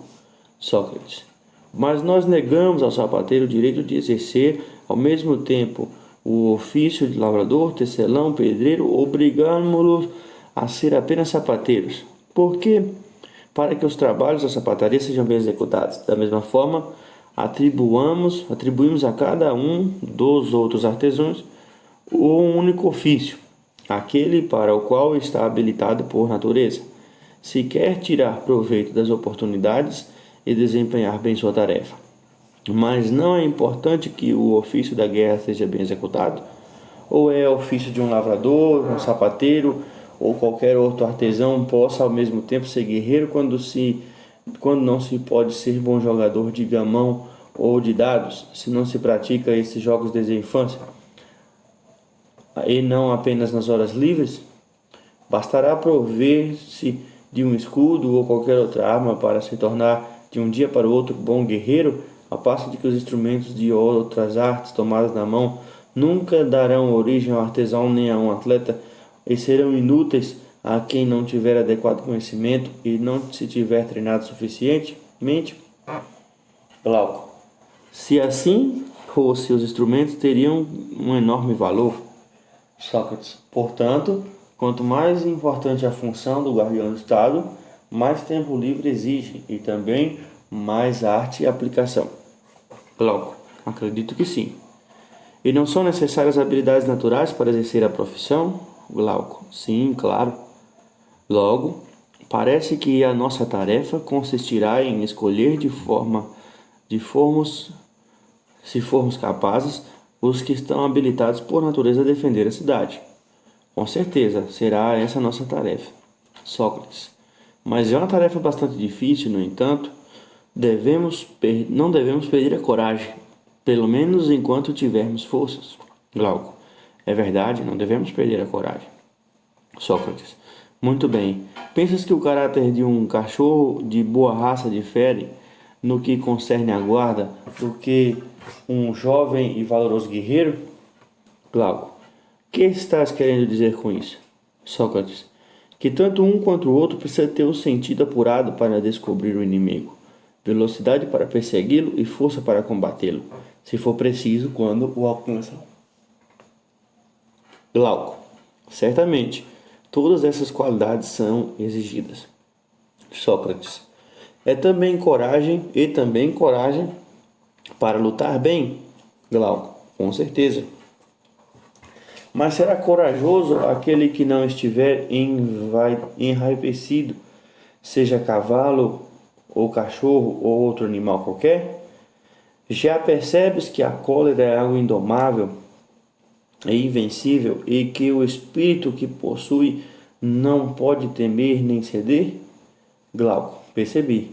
Sócrates. Mas nós negamos ao sapateiro o direito de exercer ao mesmo tempo o ofício de lavrador, tecelão, pedreiro, obrigamos-los a ser apenas sapateiros. Por quê? Para que os trabalhos da sapataria sejam bem executados. Da mesma forma, atribuímos a cada um dos outros artesãos um único ofício, aquele para o qual está habilitado por natureza. Se quer tirar proveito das oportunidades e desempenhar bem sua tarefa. Mas não é importante que o ofício da guerra seja bem executado? Ou é ofício de um lavrador, um sapateiro ou qualquer outro artesão possa ao mesmo tempo ser guerreiro quando não se pode ser bom jogador de gamão ou de dados, se não se pratica esses jogos desde a infância, e não apenas nas horas livres? Bastará prover-se de um escudo ou qualquer outra arma para se tornar de um dia para o outro bom guerreiro, ao passo de que os instrumentos de outras artes tomadas na mão nunca darão origem ao artesão nem a um atleta e serão inúteis a quem não tiver adequado conhecimento e não se tiver treinado suficientemente? Glauco. Se assim fosse, os instrumentos teriam um enorme valor. Sócrates. Portanto, quanto mais importante a função do guardião do Estado, mais tempo livre exige e também mais arte e aplicação. Glauco. Acredito que sim. E não são necessárias habilidades naturais para exercer a profissão? Glauco. Sim, claro. Logo, parece que a nossa tarefa consistirá em escolher se formos capazes, os que estão habilitados por natureza a defender a cidade. Com certeza, será essa a nossa tarefa. Sócrates. Mas é uma tarefa bastante difícil, no entanto, não devemos perder a coragem, pelo menos enquanto tivermos forças. Glauco. É verdade, não devemos perder a coragem. Sócrates. Muito bem. Pensas que o caráter de um cachorro de boa raça difere, no que concerne à guarda, do que um jovem e valoroso guerreiro? Glauco. O que estás querendo dizer com isso? Sócrates. Que tanto um quanto o outro precisa ter o sentido apurado para descobrir o inimigo, velocidade para persegui-lo e força para combatê-lo, se for preciso, quando o alcançam. Glauco. Certamente, todas essas qualidades são exigidas. Sócrates. É também coragem para lutar bem? Glauco. Com certeza. Mas será corajoso aquele que não estiver enraivecido, seja cavalo, ou cachorro, ou outro animal qualquer? Já percebes que a cólera é algo indomável e invencível e que o espírito que possui não pode temer nem ceder? Glauco. Percebi.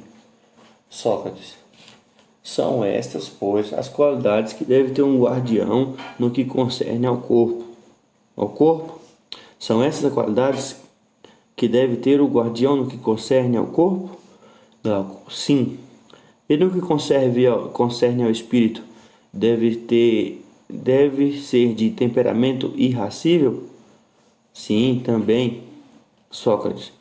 Sócrates. São estas, pois, as qualidades que deve ter um guardião no que concerne ao corpo. Ao corpo? São essas as qualidades que deve ter o guardião no que concerne ao corpo? Glauco. Sim. E no que concerne ao espírito, deve ser de temperamento irascível? Sim, também. Sócrates.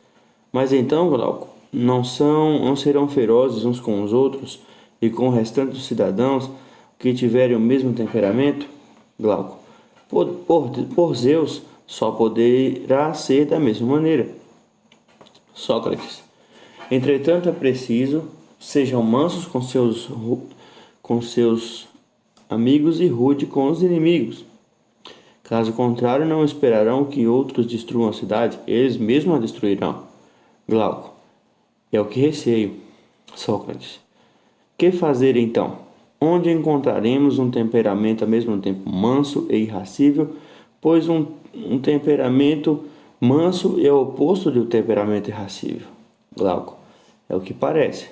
Mas então, Glauco, não serão ferozes uns com os outros e com o restante dos cidadãos que tiverem o mesmo temperamento? Glauco. Por Zeus, só poderá ser da mesma maneira. Sócrates. Entretanto, é preciso sejam mansos com seus amigos e rude com os inimigos. Caso contrário, não esperarão que outros destruam a cidade, eles mesmos a destruirão. Glauco. É o que receio. Sócrates. Que fazer então? Onde encontraremos um temperamento ao mesmo tempo manso e irascível, pois um temperamento manso é o oposto do temperamento irascível. Glauco. É o que parece.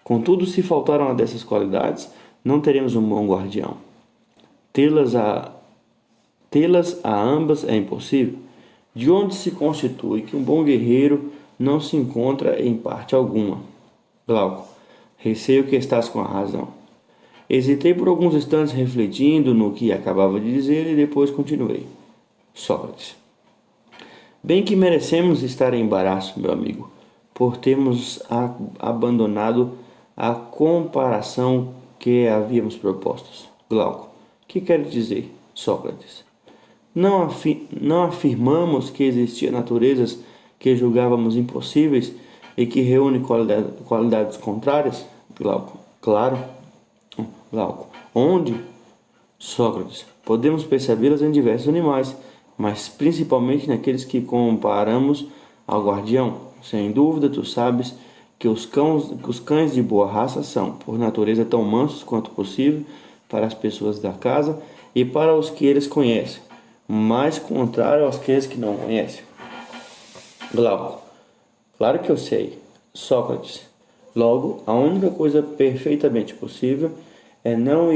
Contudo, se faltar uma dessas qualidades, não teremos um bom guardião. Tê-las a ambas é impossível. De onde se constitui que um bom guerreiro não se encontra em parte alguma? Glauco. Receio que estás com a razão. Hesitei por alguns instantes refletindo no que acabava de dizer e depois continuei. Sócrates. Bem que merecemos estar em embaraço, meu amigo, por termos abandonado a comparação que havíamos proposto. Glauco. Que quer dizer? Sócrates. Não afirmamos que existiam naturezas que julgávamos impossíveis e que reúnem qualidades contrárias? Glauco. Claro. Glauco. Onde? Sócrates. Podemos percebê-las em diversos animais, mas principalmente naqueles que comparamos ao guardião. Sem dúvida, tu sabes que os cães de boa raça são, por natureza, tão mansos quanto possível para as pessoas da casa e para os que eles conhecem, mas contrário aos que não conhecem. Glauco. Claro que eu sei. Sócrates. Logo, a única coisa perfeitamente possível é não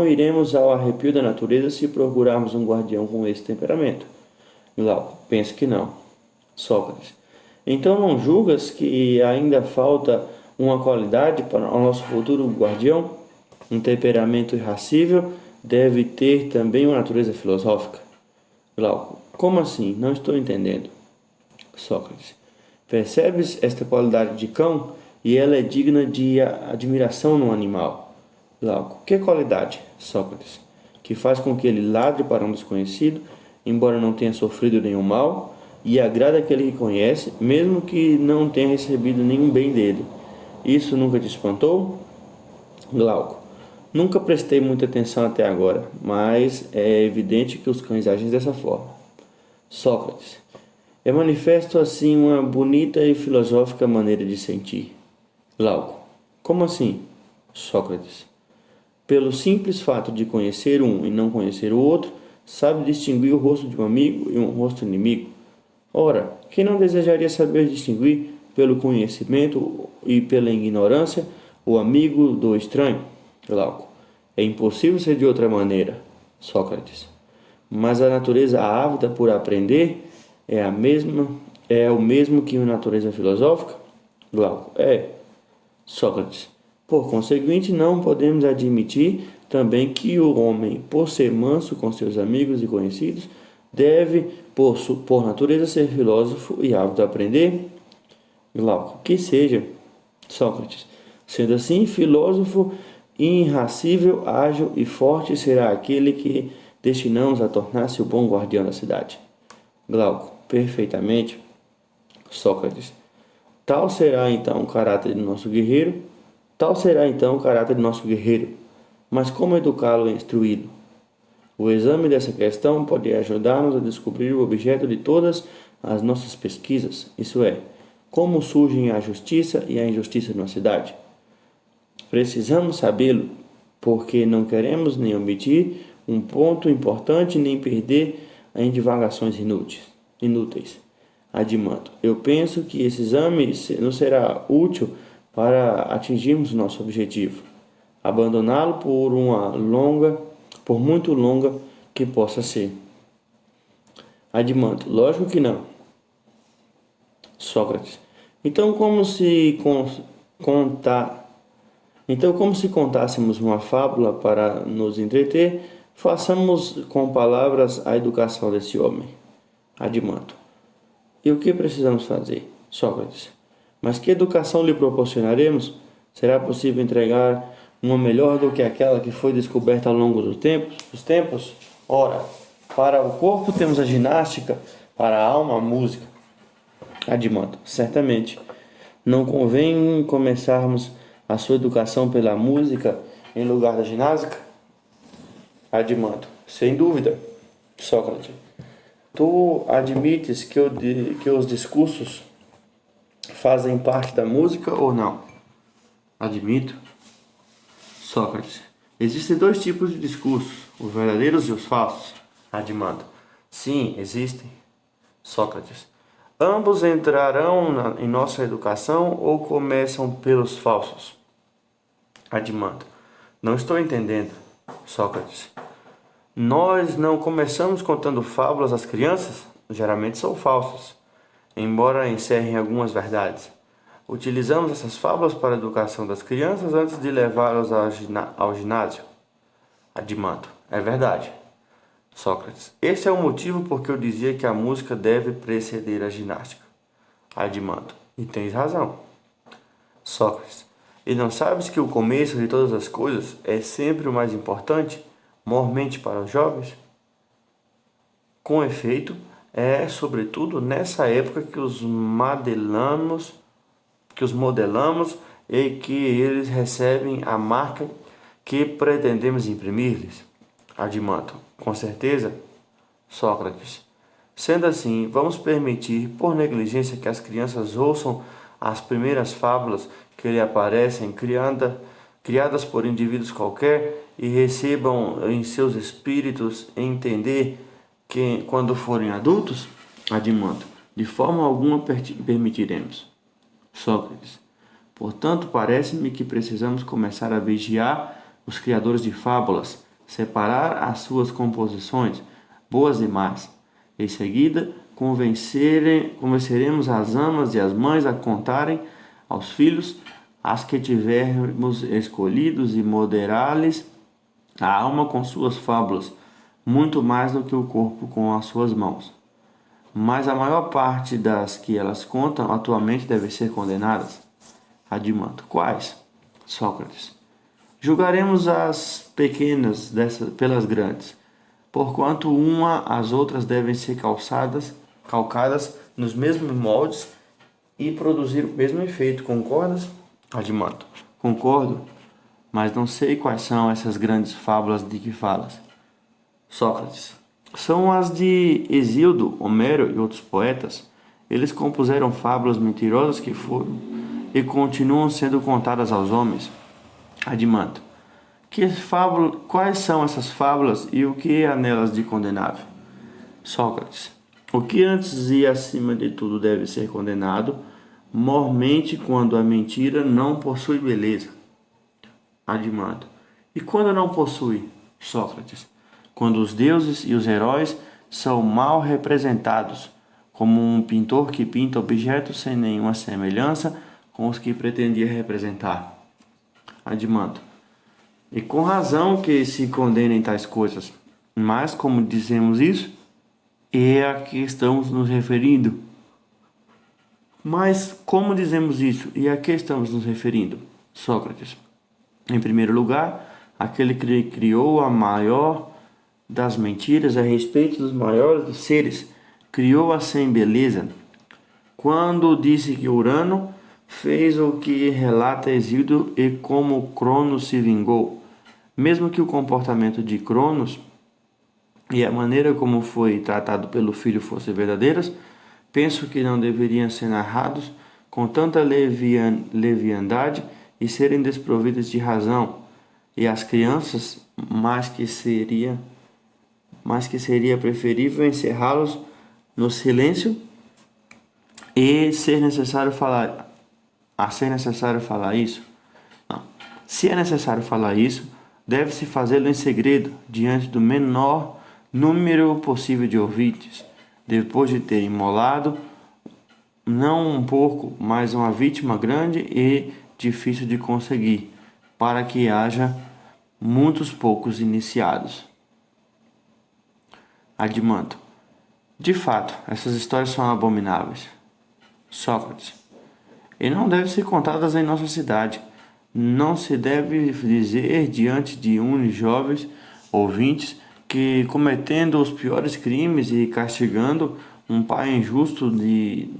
iremos ao arrepio da natureza se procurarmos um guardião com esse temperamento. Glauco. Penso que não. Sócrates. Então não julgas que ainda falta uma qualidade para o nosso futuro guardião? Um temperamento irascível deve ter também uma natureza filosófica? Glauco, como assim? Não estou entendendo. Sócrates, percebes esta qualidade de cão e ela é digna de admiração no animal. Glauco, que qualidade? Sócrates, que faz com que ele ladre para um desconhecido, embora não tenha sofrido nenhum mal, e agrada aquele que conhece, mesmo que não tenha recebido nenhum bem dele. Isso nunca te espantou? Glauco, nunca prestei muita atenção até agora, mas é evidente que os cães agem dessa forma. Sócrates, é manifesto assim uma bonita e filosófica maneira de sentir. Glauco, como assim? Sócrates, pelo simples fato de conhecer um e não conhecer o outro, sabe distinguir o rosto de um amigo e um rosto inimigo. Ora, quem não desejaria saber distinguir, pelo conhecimento e pela ignorância, o amigo do estranho? Glauco, é impossível ser de outra maneira. Sócrates, mas a natureza ávida por aprender é o mesmo que a natureza filosófica? Glauco, é. Sócrates, por conseguinte, não podemos admitir também que o homem, por ser manso com seus amigos e conhecidos, deve, por natureza, ser filósofo e ávido a aprender? Glauco, que seja. Sócrates, sendo assim, filósofo irracível, ágil e forte será aquele que destinamos a tornar-se o bom guardião da cidade. Glauco, perfeitamente. Sócrates, tal será então o caráter do nosso guerreiro, mas como educá-lo e instruí-lo? O exame dessa questão pode ajudar-nos a descobrir o objeto de todas as nossas pesquisas, isso é, como surgem a justiça e a injustiça na cidade. Precisamos sabê-lo, porque não queremos nem omitir um ponto importante nem perder em divagações inúteis. Adimando, eu penso que esse exame nos será útil para atingirmos nosso objetivo. Abandoná-lo por muito longa que possa ser. Adimando, lógico que não. Sócrates, então como se contássemos uma fábula para nos entreter, façamos com palavras a educação desse homem. Adimando, e o que precisamos fazer? Sócrates, mas que educação lhe proporcionaremos? Será possível entregar uma melhor do que aquela que foi descoberta ao longo dos tempos? Ora, para o corpo temos a ginástica, para a alma a música. Adimando, certamente. Não convém começarmos a sua educação pela música em lugar da ginástica? Adimando, sem dúvida. Sócrates, tu admites que os discursos fazem parte da música ou não? Admito. Sócrates, existem dois tipos de discursos, os verdadeiros e os falsos. Adimando, sim, existem. Sócrates, ambos entrarão em nossa educação ou começam pelos falsos? Adimando, não estou entendendo. Sócrates, nós não começamos contando fábulas às crianças? Geralmente são falsas, embora encerrem algumas verdades. Utilizamos essas fábulas para a educação das crianças antes de levá-las ao ginásio. Adimando, é verdade. Sócrates, esse é o motivo por que eu dizia que a música deve preceder a ginástica. Adimando, e tens razão. Sócrates, e não sabes que o começo de todas as coisas é sempre o mais importante, mormente para os jovens? Com efeito, é sobretudo nessa época que os modelamos e que eles recebem a marca que pretendemos imprimir-lhes. Adimando, com certeza. Sócrates, sendo assim, vamos permitir, por negligência, que as crianças ouçam as primeiras fábulas que lhe aparecem, criadas por indivíduos qualquer, e recebam em seus espíritos entender que, quando forem adultos? Adimando, de forma alguma permitiremos. Sócrates, portanto, parece-me que precisamos começar a vigiar os criadores de fábulas, separar as suas composições, boas e más. Em seguida, convenceremos as amas e as mães a contarem aos filhos as que tivermos escolhidos e moderar-lhes a alma com suas fábulas, muito mais do que o corpo com as suas mãos. Mas a maior parte das que elas contam atualmente devem ser condenadas. Adimanto. Quais? Sócrates. Julgaremos as pequenas pelas grandes, porquanto as outras devem ser calcadas nos mesmos moldes e produzir o mesmo efeito. Concordas? Adimanto. Concordo, mas não sei quais são essas grandes fábulas de que falas. Sócrates. São as de Hesíodo, Homero e outros poetas. Eles compuseram fábulas mentirosas que foram e continuam sendo contadas aos homens. Adimanto. Quais são essas fábulas e o que há nelas de condenável? Sócrates. O que antes e acima de tudo deve ser condenado, mormente quando a mentira não possui beleza. Adimanto. E quando não possui? Sócrates. Quando os deuses e os heróis são mal representados, como um pintor que pinta objetos sem nenhuma semelhança com os que pretendia representar. Adimanto. E com razão que se condenem tais coisas, mas como dizemos isso, é a que estamos nos referindo. Mas como dizemos isso e a que estamos nos referindo? Sócrates. Em primeiro lugar, aquele que criou a maior das mentiras a respeito dos maiores dos seres, criou-a sem beleza, quando disse que Urano fez o que relata Hesíodo e como Cronos se vingou. Mesmo que o comportamento de Cronos e a maneira como foi tratado pelo filho fossem verdadeiras, penso que não deveriam ser narrados com tanta leviandade e serem desprovidas de razão. E as crianças, mais que seria preferível encerrá-los no silêncio e ser necessário falar isso. Não. Se é necessário falar isso, deve-se fazê-lo em segredo, diante do menor número possível de ouvintes, depois de ter imolado não um porco, mas uma vítima grande e difícil de conseguir, para que haja muitos poucos iniciados. Adimanto. De fato, essas histórias são abomináveis. Sócrates. E não devem ser contadas em nossa cidade. Não se deve dizer diante de uns jovens ouvintes que, cometendo os piores crimes e castigando um pai injusto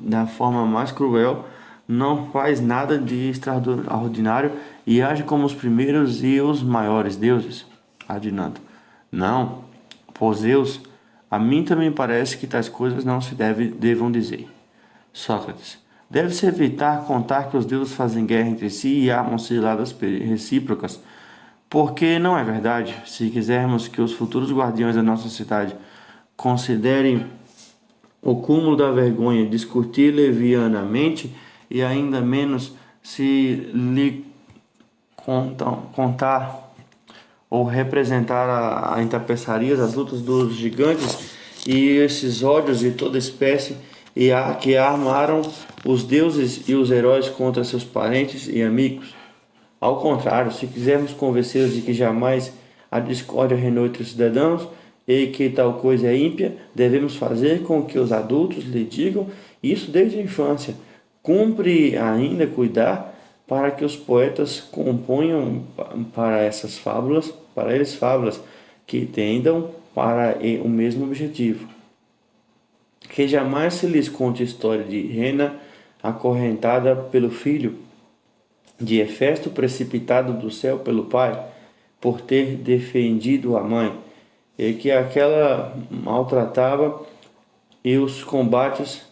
da forma mais cruel, não faz nada de extraordinário e age como os primeiros e os maiores deuses. Adimanto. Não, pois Zeus, a mim também parece que tais coisas não se devam dizer. Sócrates. Deve-se evitar contar que os deuses fazem guerra entre si e armam ciladas recíprocas, porque não é verdade. Se quisermos que os futuros guardiões da nossa cidade considerem o cúmulo da vergonha discutir levianamente e ainda menos se lhe contar ou representar em tapeçarias as lutas dos gigantes e esses ódios de toda espécie que armaram os deuses e os heróis contra seus parentes e amigos. Ao contrário, se quisermos convencê-los de que jamais a discórdia reinou entre os cidadãos e que tal coisa é ímpia, devemos fazer com que os adultos lhe digam isso desde a infância. Cumpre ainda cuidar para que os poetas componham para eles fábulas que tendam para o mesmo objetivo. Que jamais se lhes conte a história de Rena acorrentada pelo filho, de Hefesto precipitado do céu pelo pai, por ter defendido a mãe, e que aquela maltratava, e os combates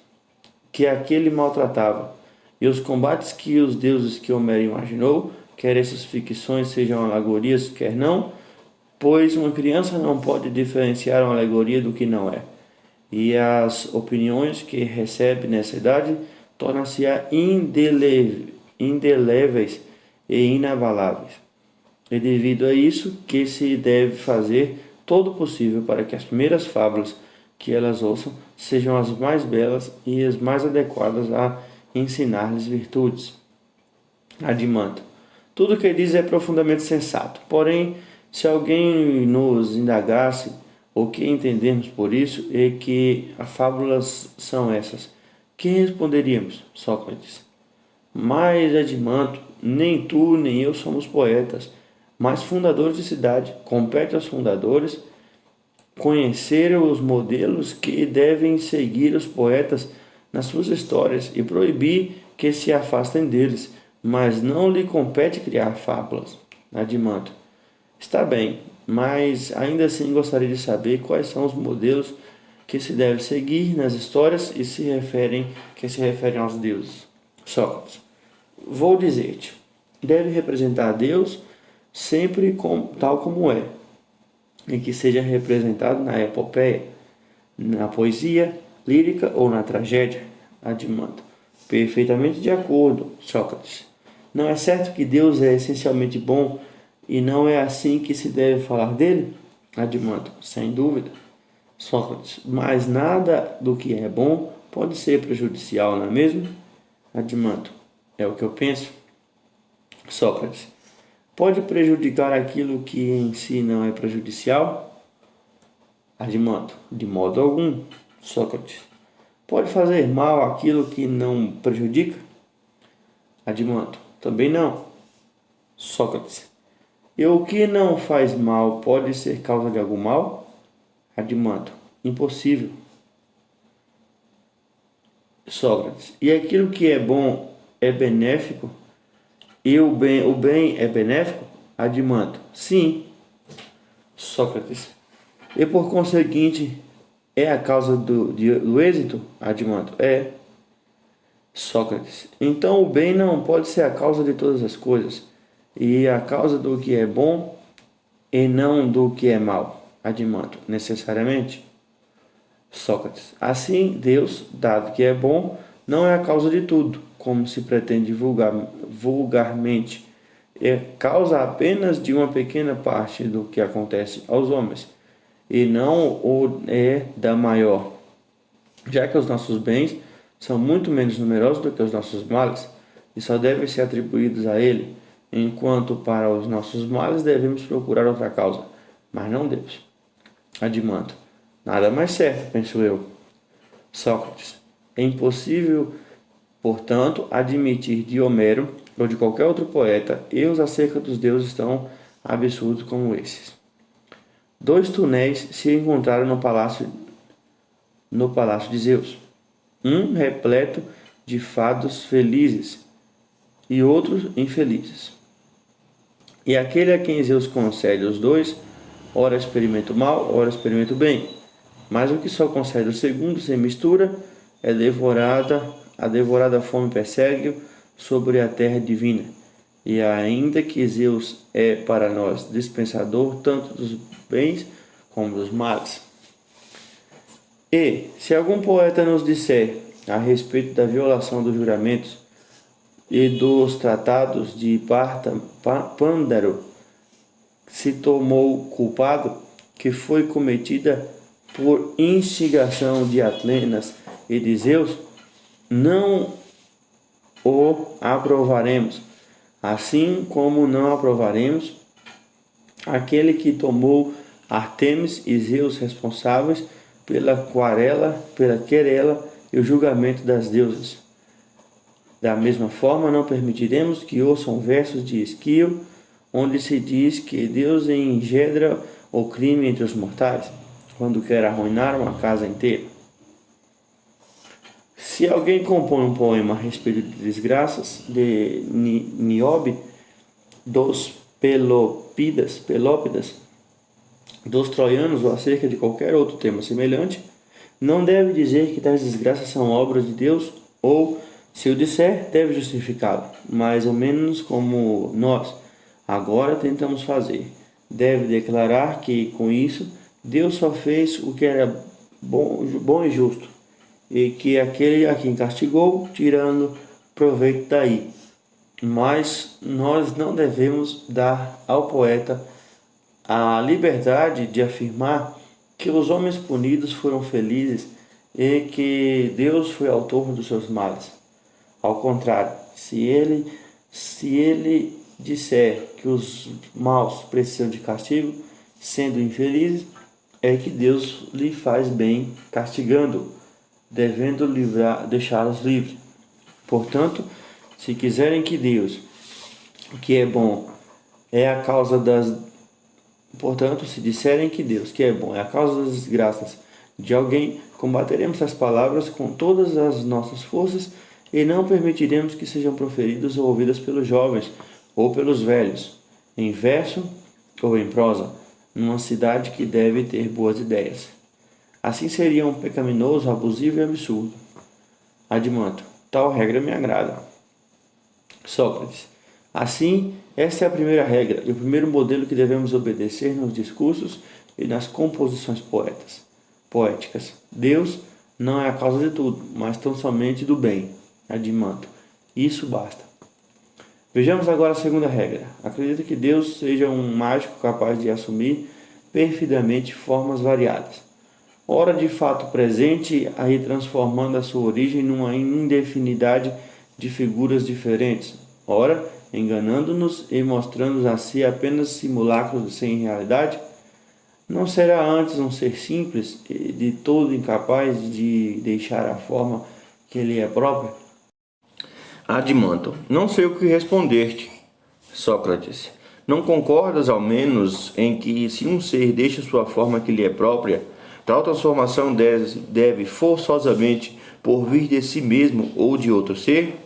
que aquele maltratava, e os combates que os deuses que Homero imaginou, quer essas ficções sejam alegorias, quer não, pois uma criança não pode diferenciar uma alegoria do que não é. E as opiniões que recebe nessa idade tornam-se indeléveis e inabaláveis. É devido a isso que se deve fazer todo o possível para que as primeiras fábulas que elas ouçam sejam as mais belas e as mais adequadas a ensinar-lhes virtudes. Adimanto. Tudo que diz é profundamente sensato. Porém, se alguém nos indagasse o que entendemos por isso e que as fábulas são essas, que responderíamos? Sócrates. Mas, Adimanto, nem tu nem eu somos poetas, mas fundadores de cidade. Compete aos fundadores conhecer os modelos que devem seguir os poetas nas suas histórias e proibir que se afastem deles, mas não lhe compete criar fábulas. Adimanto. Está bem, mas ainda assim gostaria de saber quais são os modelos que se deve seguir nas histórias e que se referem aos deuses. Sócrates. Vou dizer-te. Deve representar Deus sempre tal como é, e que seja representado na epopeia, na poesia lírica ou na tragédia. Adimanto. Perfeitamente de acordo, Sócrates. Não é certo que Deus é essencialmente bom e não é assim que se deve falar dele? Adimanto. Sem dúvida. Sócrates. Mas nada do que é bom pode ser prejudicial, não é mesmo? Adimanto. É o que eu penso. Sócrates. Pode prejudicar aquilo que em si não é prejudicial? Adimanto. De modo algum. Sócrates. Pode fazer mal aquilo que não prejudica? Adimanto. Também não. Sócrates. E o que não faz mal pode ser causa de algum mal? Adimanto. Impossível. Sócrates. E aquilo que é bom é benéfico? E o bem é benéfico? Adimanto. Sim. Sócrates. E por conseguinte, é a causa do êxito? Adimanto. É. Sócrates. Então o bem não pode ser a causa de todas as coisas, e a causa do que é bom e não do que é mal. Adimanto. Necessariamente. Sócrates. Assim, Deus, dado que é bom, não é a causa de tudo, como se pretende vulgarmente. É causa apenas de uma pequena parte do que acontece aos homens, e não o é da maior, já que os nossos bens são muito menos numerosos do que os nossos males, e só devem ser atribuídos a ele, enquanto para os nossos males devemos procurar outra causa, mas não Deus. Adimanto. Nada mais certo, penso eu. Sócrates. É impossível, portanto, admitir de Homero ou de qualquer outro poeta erros acerca dos deuses tão absurdos como esses. Dois túneis se encontraram no palácio de Zeus, um repleto de fados felizes e outro infelizes. E aquele a quem Zeus concede os dois, ora experimenta o mal, ora experimenta o bem. Mas o que só concede o segundo sem mistura é a devorada fome persegue sobre a terra divina. E ainda que Zeus é para nós dispensador tanto dos bens como dos males. E, se algum poeta nos disser a respeito da violação dos juramentos e dos tratados de Pândaro, se tomou culpado, que foi cometida por instigação de Atlenas e de Zeus, não o aprovaremos, assim como não aprovaremos aquele que tomou Artemis e Zeus responsáveis pela querela e o julgamento das deusas. Da mesma forma, não permitiremos que ouçam versos de Esquilo, onde se diz que Deus engendra o crime entre os mortais, quando quer arruinar uma casa inteira. Se alguém compõe um poema a respeito de desgraças de Niobe, dos Pelópidas, dos troianos ou acerca de qualquer outro tema semelhante, não deve dizer que tais desgraças são obras de Deus, ou, se o disser, deve justificá-lo, mais ou menos como nós agora tentamos fazer. Deve declarar que, com isso, Deus só fez o que era bom e justo, e que aquele a quem castigou, tirando proveito daí. Mas nós não devemos dar ao poeta a liberdade de afirmar que os homens punidos foram felizes e que Deus foi autor dos seus males. Ao contrário, se ele Se ele disser que os maus precisam de castigo, sendo infelizes, é que Deus lhe faz bem castigando, devendo deixá-los livres. Portanto, se quiserem que Deus, que é bom, é a causa das Portanto, se disserem que Deus, que é bom, é a causa das desgraças de alguém, combateremos as palavras com todas as nossas forças e não permitiremos que sejam proferidas ou ouvidas pelos jovens ou pelos velhos, em verso ou em prosa, numa cidade que deve ter boas ideias. Assim seria um pecaminoso, abusivo e absurdo. Admanto, tal regra me agrada. Sócrates. Assim, esta é a primeira regra e o primeiro modelo que devemos obedecer nos discursos e nas composições poéticas. Deus não é a causa de tudo, mas tão somente do bem. Admanto. Isso basta. Vejamos agora a segunda regra. Acredita que Deus seja um mágico capaz de assumir perfidamente formas variadas. Ora de fato presente, aí transformando a sua origem numa indefinidade de figuras diferentes. Ora, enganando-nos e mostrando-nos a si apenas simulacros sem realidade? Não será antes um ser simples e de todo incapaz de deixar a forma que lhe é própria? Admanto, não sei o que responder-te. Sócrates, não concordas ao menos em que se um ser deixa sua forma que lhe é própria, tal transformação deve forçosamente por vir de si mesmo ou de outro ser?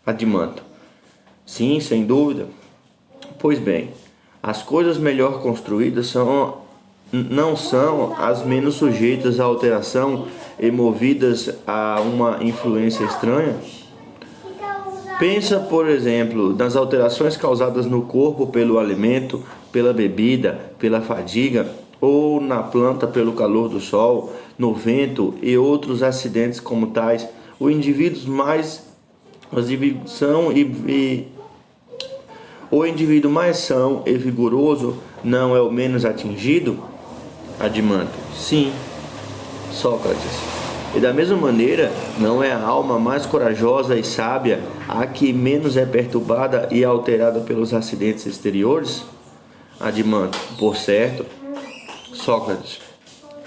Admanto, sim, sem dúvida. Pois bem, as coisas melhor construídas não são as menos sujeitas à alteração e movidas a uma influência estranha? Pensa, por exemplo, nas alterações causadas no corpo pelo alimento, pela bebida, pela fadiga, ou na planta pelo calor do sol, no vento e outros acidentes como tais. O indivíduo mais são e vigoroso não é o menos atingido? Admanto, sim. Sócrates, e da mesma maneira, não é a alma mais corajosa e sábia a que menos é perturbada e alterada pelos acidentes exteriores? Admanto, por certo. Sócrates,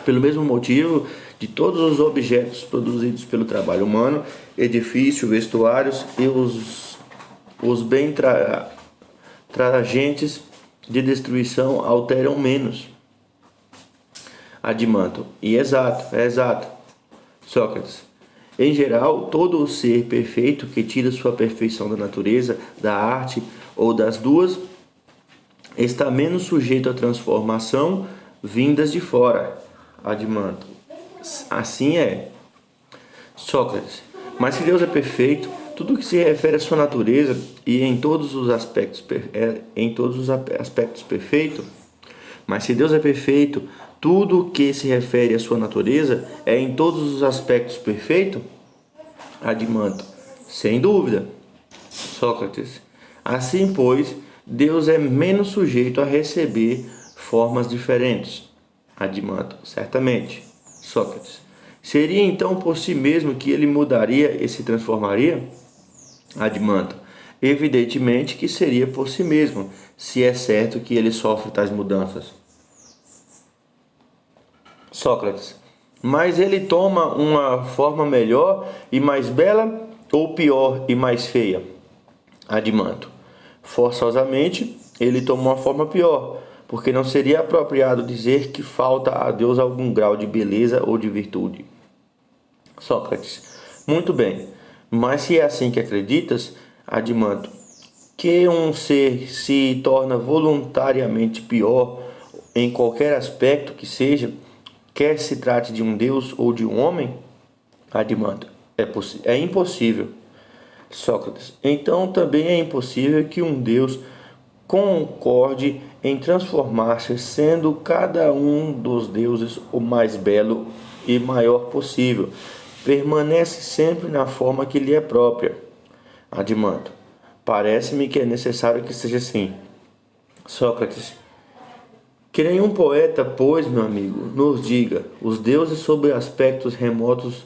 pelo mesmo motivo de todos os objetos produzidos pelo trabalho humano, edifício, vestuários e os bem tragentes de destruição alteram menos. Admanto, e é exato. Sócrates, em geral, todo o ser perfeito que tira sua perfeição da natureza, da arte ou das duas, está menos sujeito à transformação vindas de fora. Admanto, assim é. Sócrates, mas se Deus é perfeito, tudo que se refere à sua natureza e em todos os aspectos perfeito. Mas se Deus é perfeito, tudo o que se refere à sua natureza é em todos os aspectos perfeito? Admanto, sem dúvida. Sócrates, assim pois, Deus é menos sujeito a receber formas diferentes. Admanto, certamente. Sócrates, seria então por si mesmo que ele mudaria e se transformaria? Admanto, evidentemente que seria por si mesmo, se é certo que ele sofre tais mudanças. Sócrates, mas ele toma uma forma melhor e mais bela ou pior e mais feia? Admanto, forçosamente ele toma uma forma pior, porque não seria apropriado dizer que falta a Deus algum grau de beleza ou de virtude. Sócrates, muito bem, mas se é assim que acreditas, Admanto, que um ser se torna voluntariamente pior em qualquer aspecto que seja, quer se trate de um Deus ou de um homem? Admanto, é impossível. Sócrates, então também é impossível que um Deus concorde em transformar-se, sendo cada um dos deuses o mais belo e maior possível. Permanece sempre na forma que lhe é própria. Admanto, parece-me que é necessário que seja assim. Sócrates, que nenhum poeta, pois, meu amigo, nos diga, os deuses sob aspectos remotos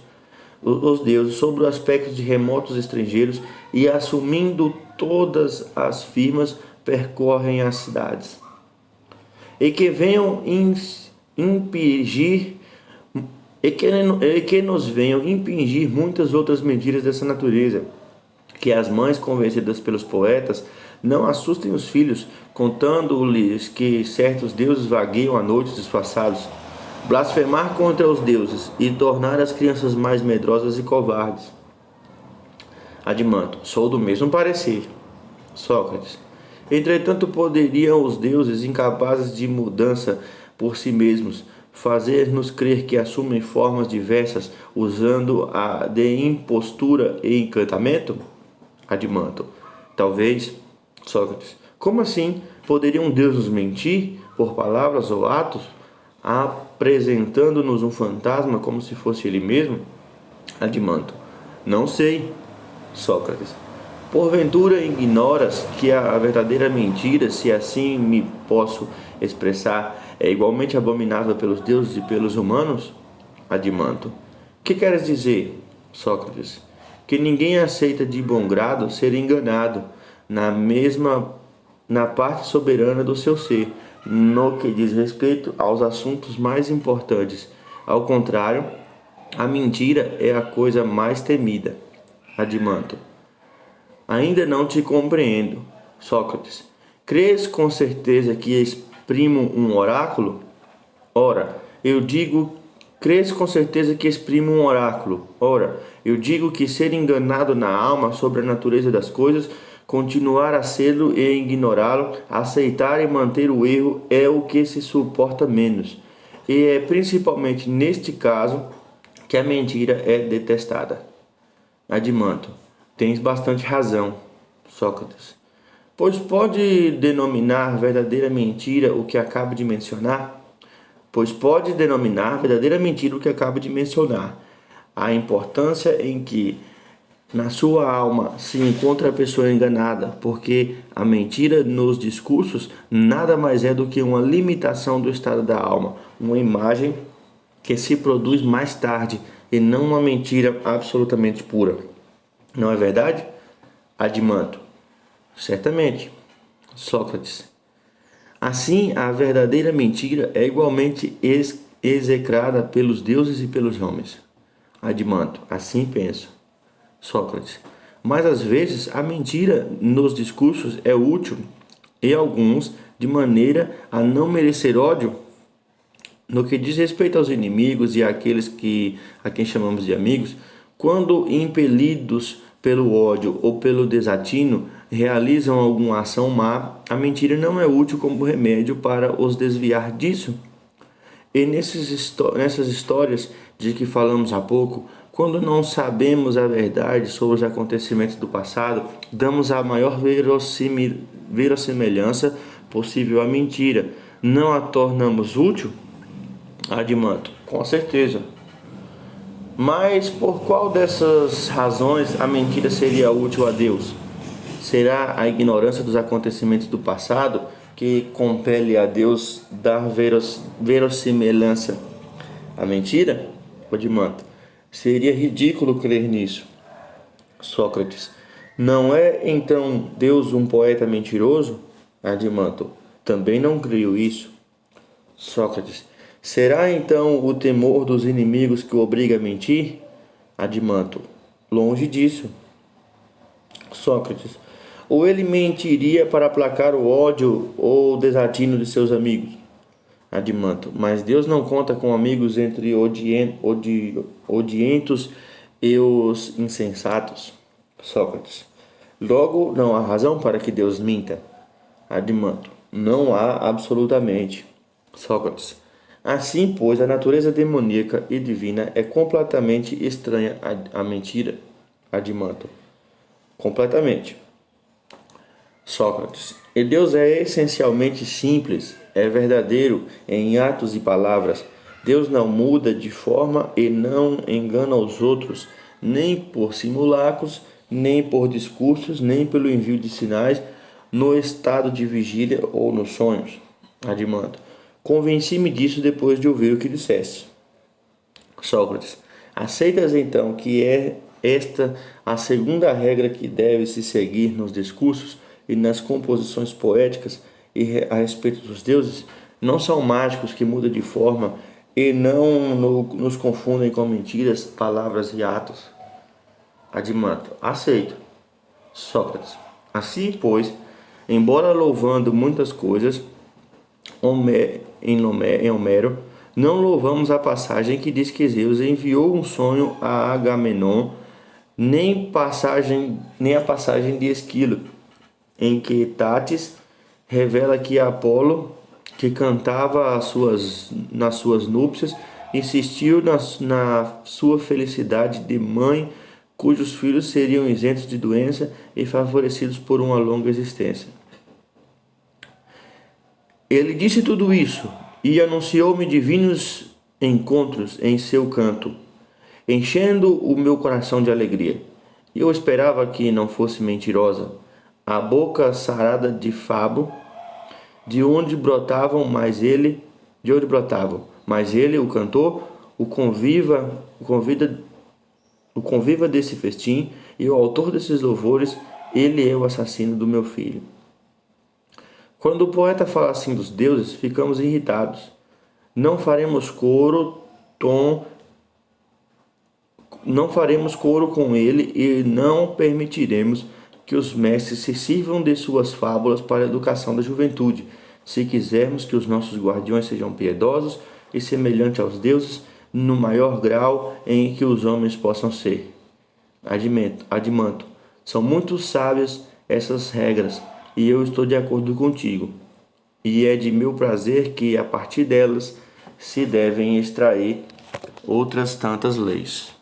os deuses sobre aspectos de remotos estrangeiros e, assumindo todas as firmas, percorrem as cidades. E que venham impingir e que nos venham impingir muitas outras mentiras dessa natureza, que as mães, convencidas pelos poetas, não assustem os filhos, contando-lhes que certos deuses vagueiam à noite disfarçados, blasfemar contra os deuses e tornar as crianças mais medrosas e covardes. Adimantio, sou do mesmo parecer. Sócrates. Entretanto, poderiam os deuses, incapazes de mudança por si mesmos, fazer-nos crer que assumem formas diversas, usando a de impostura e encantamento? Adimantio. Talvez. Sócrates. Como assim poderiam deuses mentir por palavras ou atos, apresentando-nos um fantasma como se fosse ele mesmo? Adimantio. Não sei. Sócrates. Porventura ignoras que a verdadeira mentira, se assim me posso expressar, é igualmente abominável pelos deuses e pelos humanos? Adimantio. Que queres dizer, Sócrates? Que ninguém aceita de bom grado ser enganado na parte soberana do seu ser, no que diz respeito aos assuntos mais importantes. Ao contrário, a mentira é a coisa mais temida. Adimantio. Ainda não te compreendo. Sócrates. Crês com certeza que exprimo um oráculo? Ora, eu digo, crês com certeza que exprimo um oráculo? Ora, eu digo que ser enganado na alma sobre a natureza das coisas, continuar a sê-lo e ignorá-lo, aceitar e manter o erro é o que se suporta menos. E é principalmente neste caso que a mentira é detestada. Adimantio. Tens bastante razão, Sócrates. Pois pode denominar verdadeira mentira o que acabo de mencionar? A importância em que na sua alma se encontra a pessoa enganada, porque a mentira nos discursos nada mais é do que uma limitação do estado da alma, uma imagem que se produz mais tarde e não uma mentira absolutamente pura. Não é verdade? Adimantio. Certamente. Sócrates. Assim, a verdadeira mentira é igualmente execrada pelos deuses e pelos homens. Adimantio. Assim penso. Sócrates. Mas às vezes a mentira nos discursos é útil, e alguns, de maneira a não merecer ódio. No que diz respeito aos inimigos e àqueles a quem chamamos de amigos, quando impelidos pelo ódio ou pelo desatino, realizam alguma ação má, a mentira não é útil como remédio para os desviar disso. E nessas histórias de que falamos há pouco, quando não sabemos a verdade sobre os acontecimentos do passado, damos a maior verossimilhança possível à mentira. Não a tornamos útil? Adimantio. Com certeza. Mas por qual dessas razões a mentira seria útil a Deus? Será a ignorância dos acontecimentos do passado que compele a Deus dar verossimilhança à mentira? Adimantio. Seria ridículo crer nisso. Sócrates. Não é então Deus um poeta mentiroso? Adimantio. Também não creio isso. Sócrates. Será então o temor dos inimigos que o obriga a mentir? Adimantio. Longe disso. Sócrates. Ou ele mentiria para aplacar o ódio ou o desatino de seus amigos? Adimantio. Mas Deus não conta com amigos entre odientos e os insensatos. Sócrates. Logo, não há razão para que Deus minta. Adimantio. Não há absolutamente. Sócrates. Assim, pois, a natureza demoníaca e divina é completamente estranha à mentira. Adimantio. Completamente. Sócrates. E Deus é essencialmente simples, é verdadeiro em atos e palavras. Deus não muda de forma e não engana os outros, nem por simulacros, nem por discursos, nem pelo envio de sinais no estado de vigília ou nos sonhos. Adimantio. Convenci-me disso depois de ouvir o que disseste. Sócrates. Aceitas então que é esta a segunda regra que deve se seguir nos discursos e nas composições poéticas a respeito dos deuses? Não são mágicos que mudam de forma e não nos confundem com mentiras, palavras e atos. Adimanto, aceito. Sócrates. Assim, pois, embora louvando muitas coisas em Homero, não louvamos a passagem que diz que Zeus enviou um sonho a Agamenon, nem a passagem de Esquilo, em que Tátis revela que Apolo, que cantava nas suas núpcias, insistiu na sua felicidade de mãe, cujos filhos seriam isentos de doença e favorecidos por uma longa existência. Ele disse tudo isso e anunciou-me divinos encontros em seu canto, enchendo o meu coração de alegria. Eu esperava que não fosse mentirosa. A boca sarada de fabo, de onde brotavam, mas ele, o cantor, o conviva desse festim e o autor desses louvores, ele é o assassino do meu filho. Quando o poeta fala assim dos deuses, ficamos irritados. Não faremos coro com ele e não permitiremos que os mestres se sirvam de suas fábulas para a educação da juventude, se quisermos que os nossos guardiões sejam piedosos e semelhantes aos deuses no maior grau em que os homens possam ser. Adimanto, são muito sábias essas regras, e eu estou de acordo contigo. E é de meu prazer que, a partir delas, se devem extrair outras tantas leis.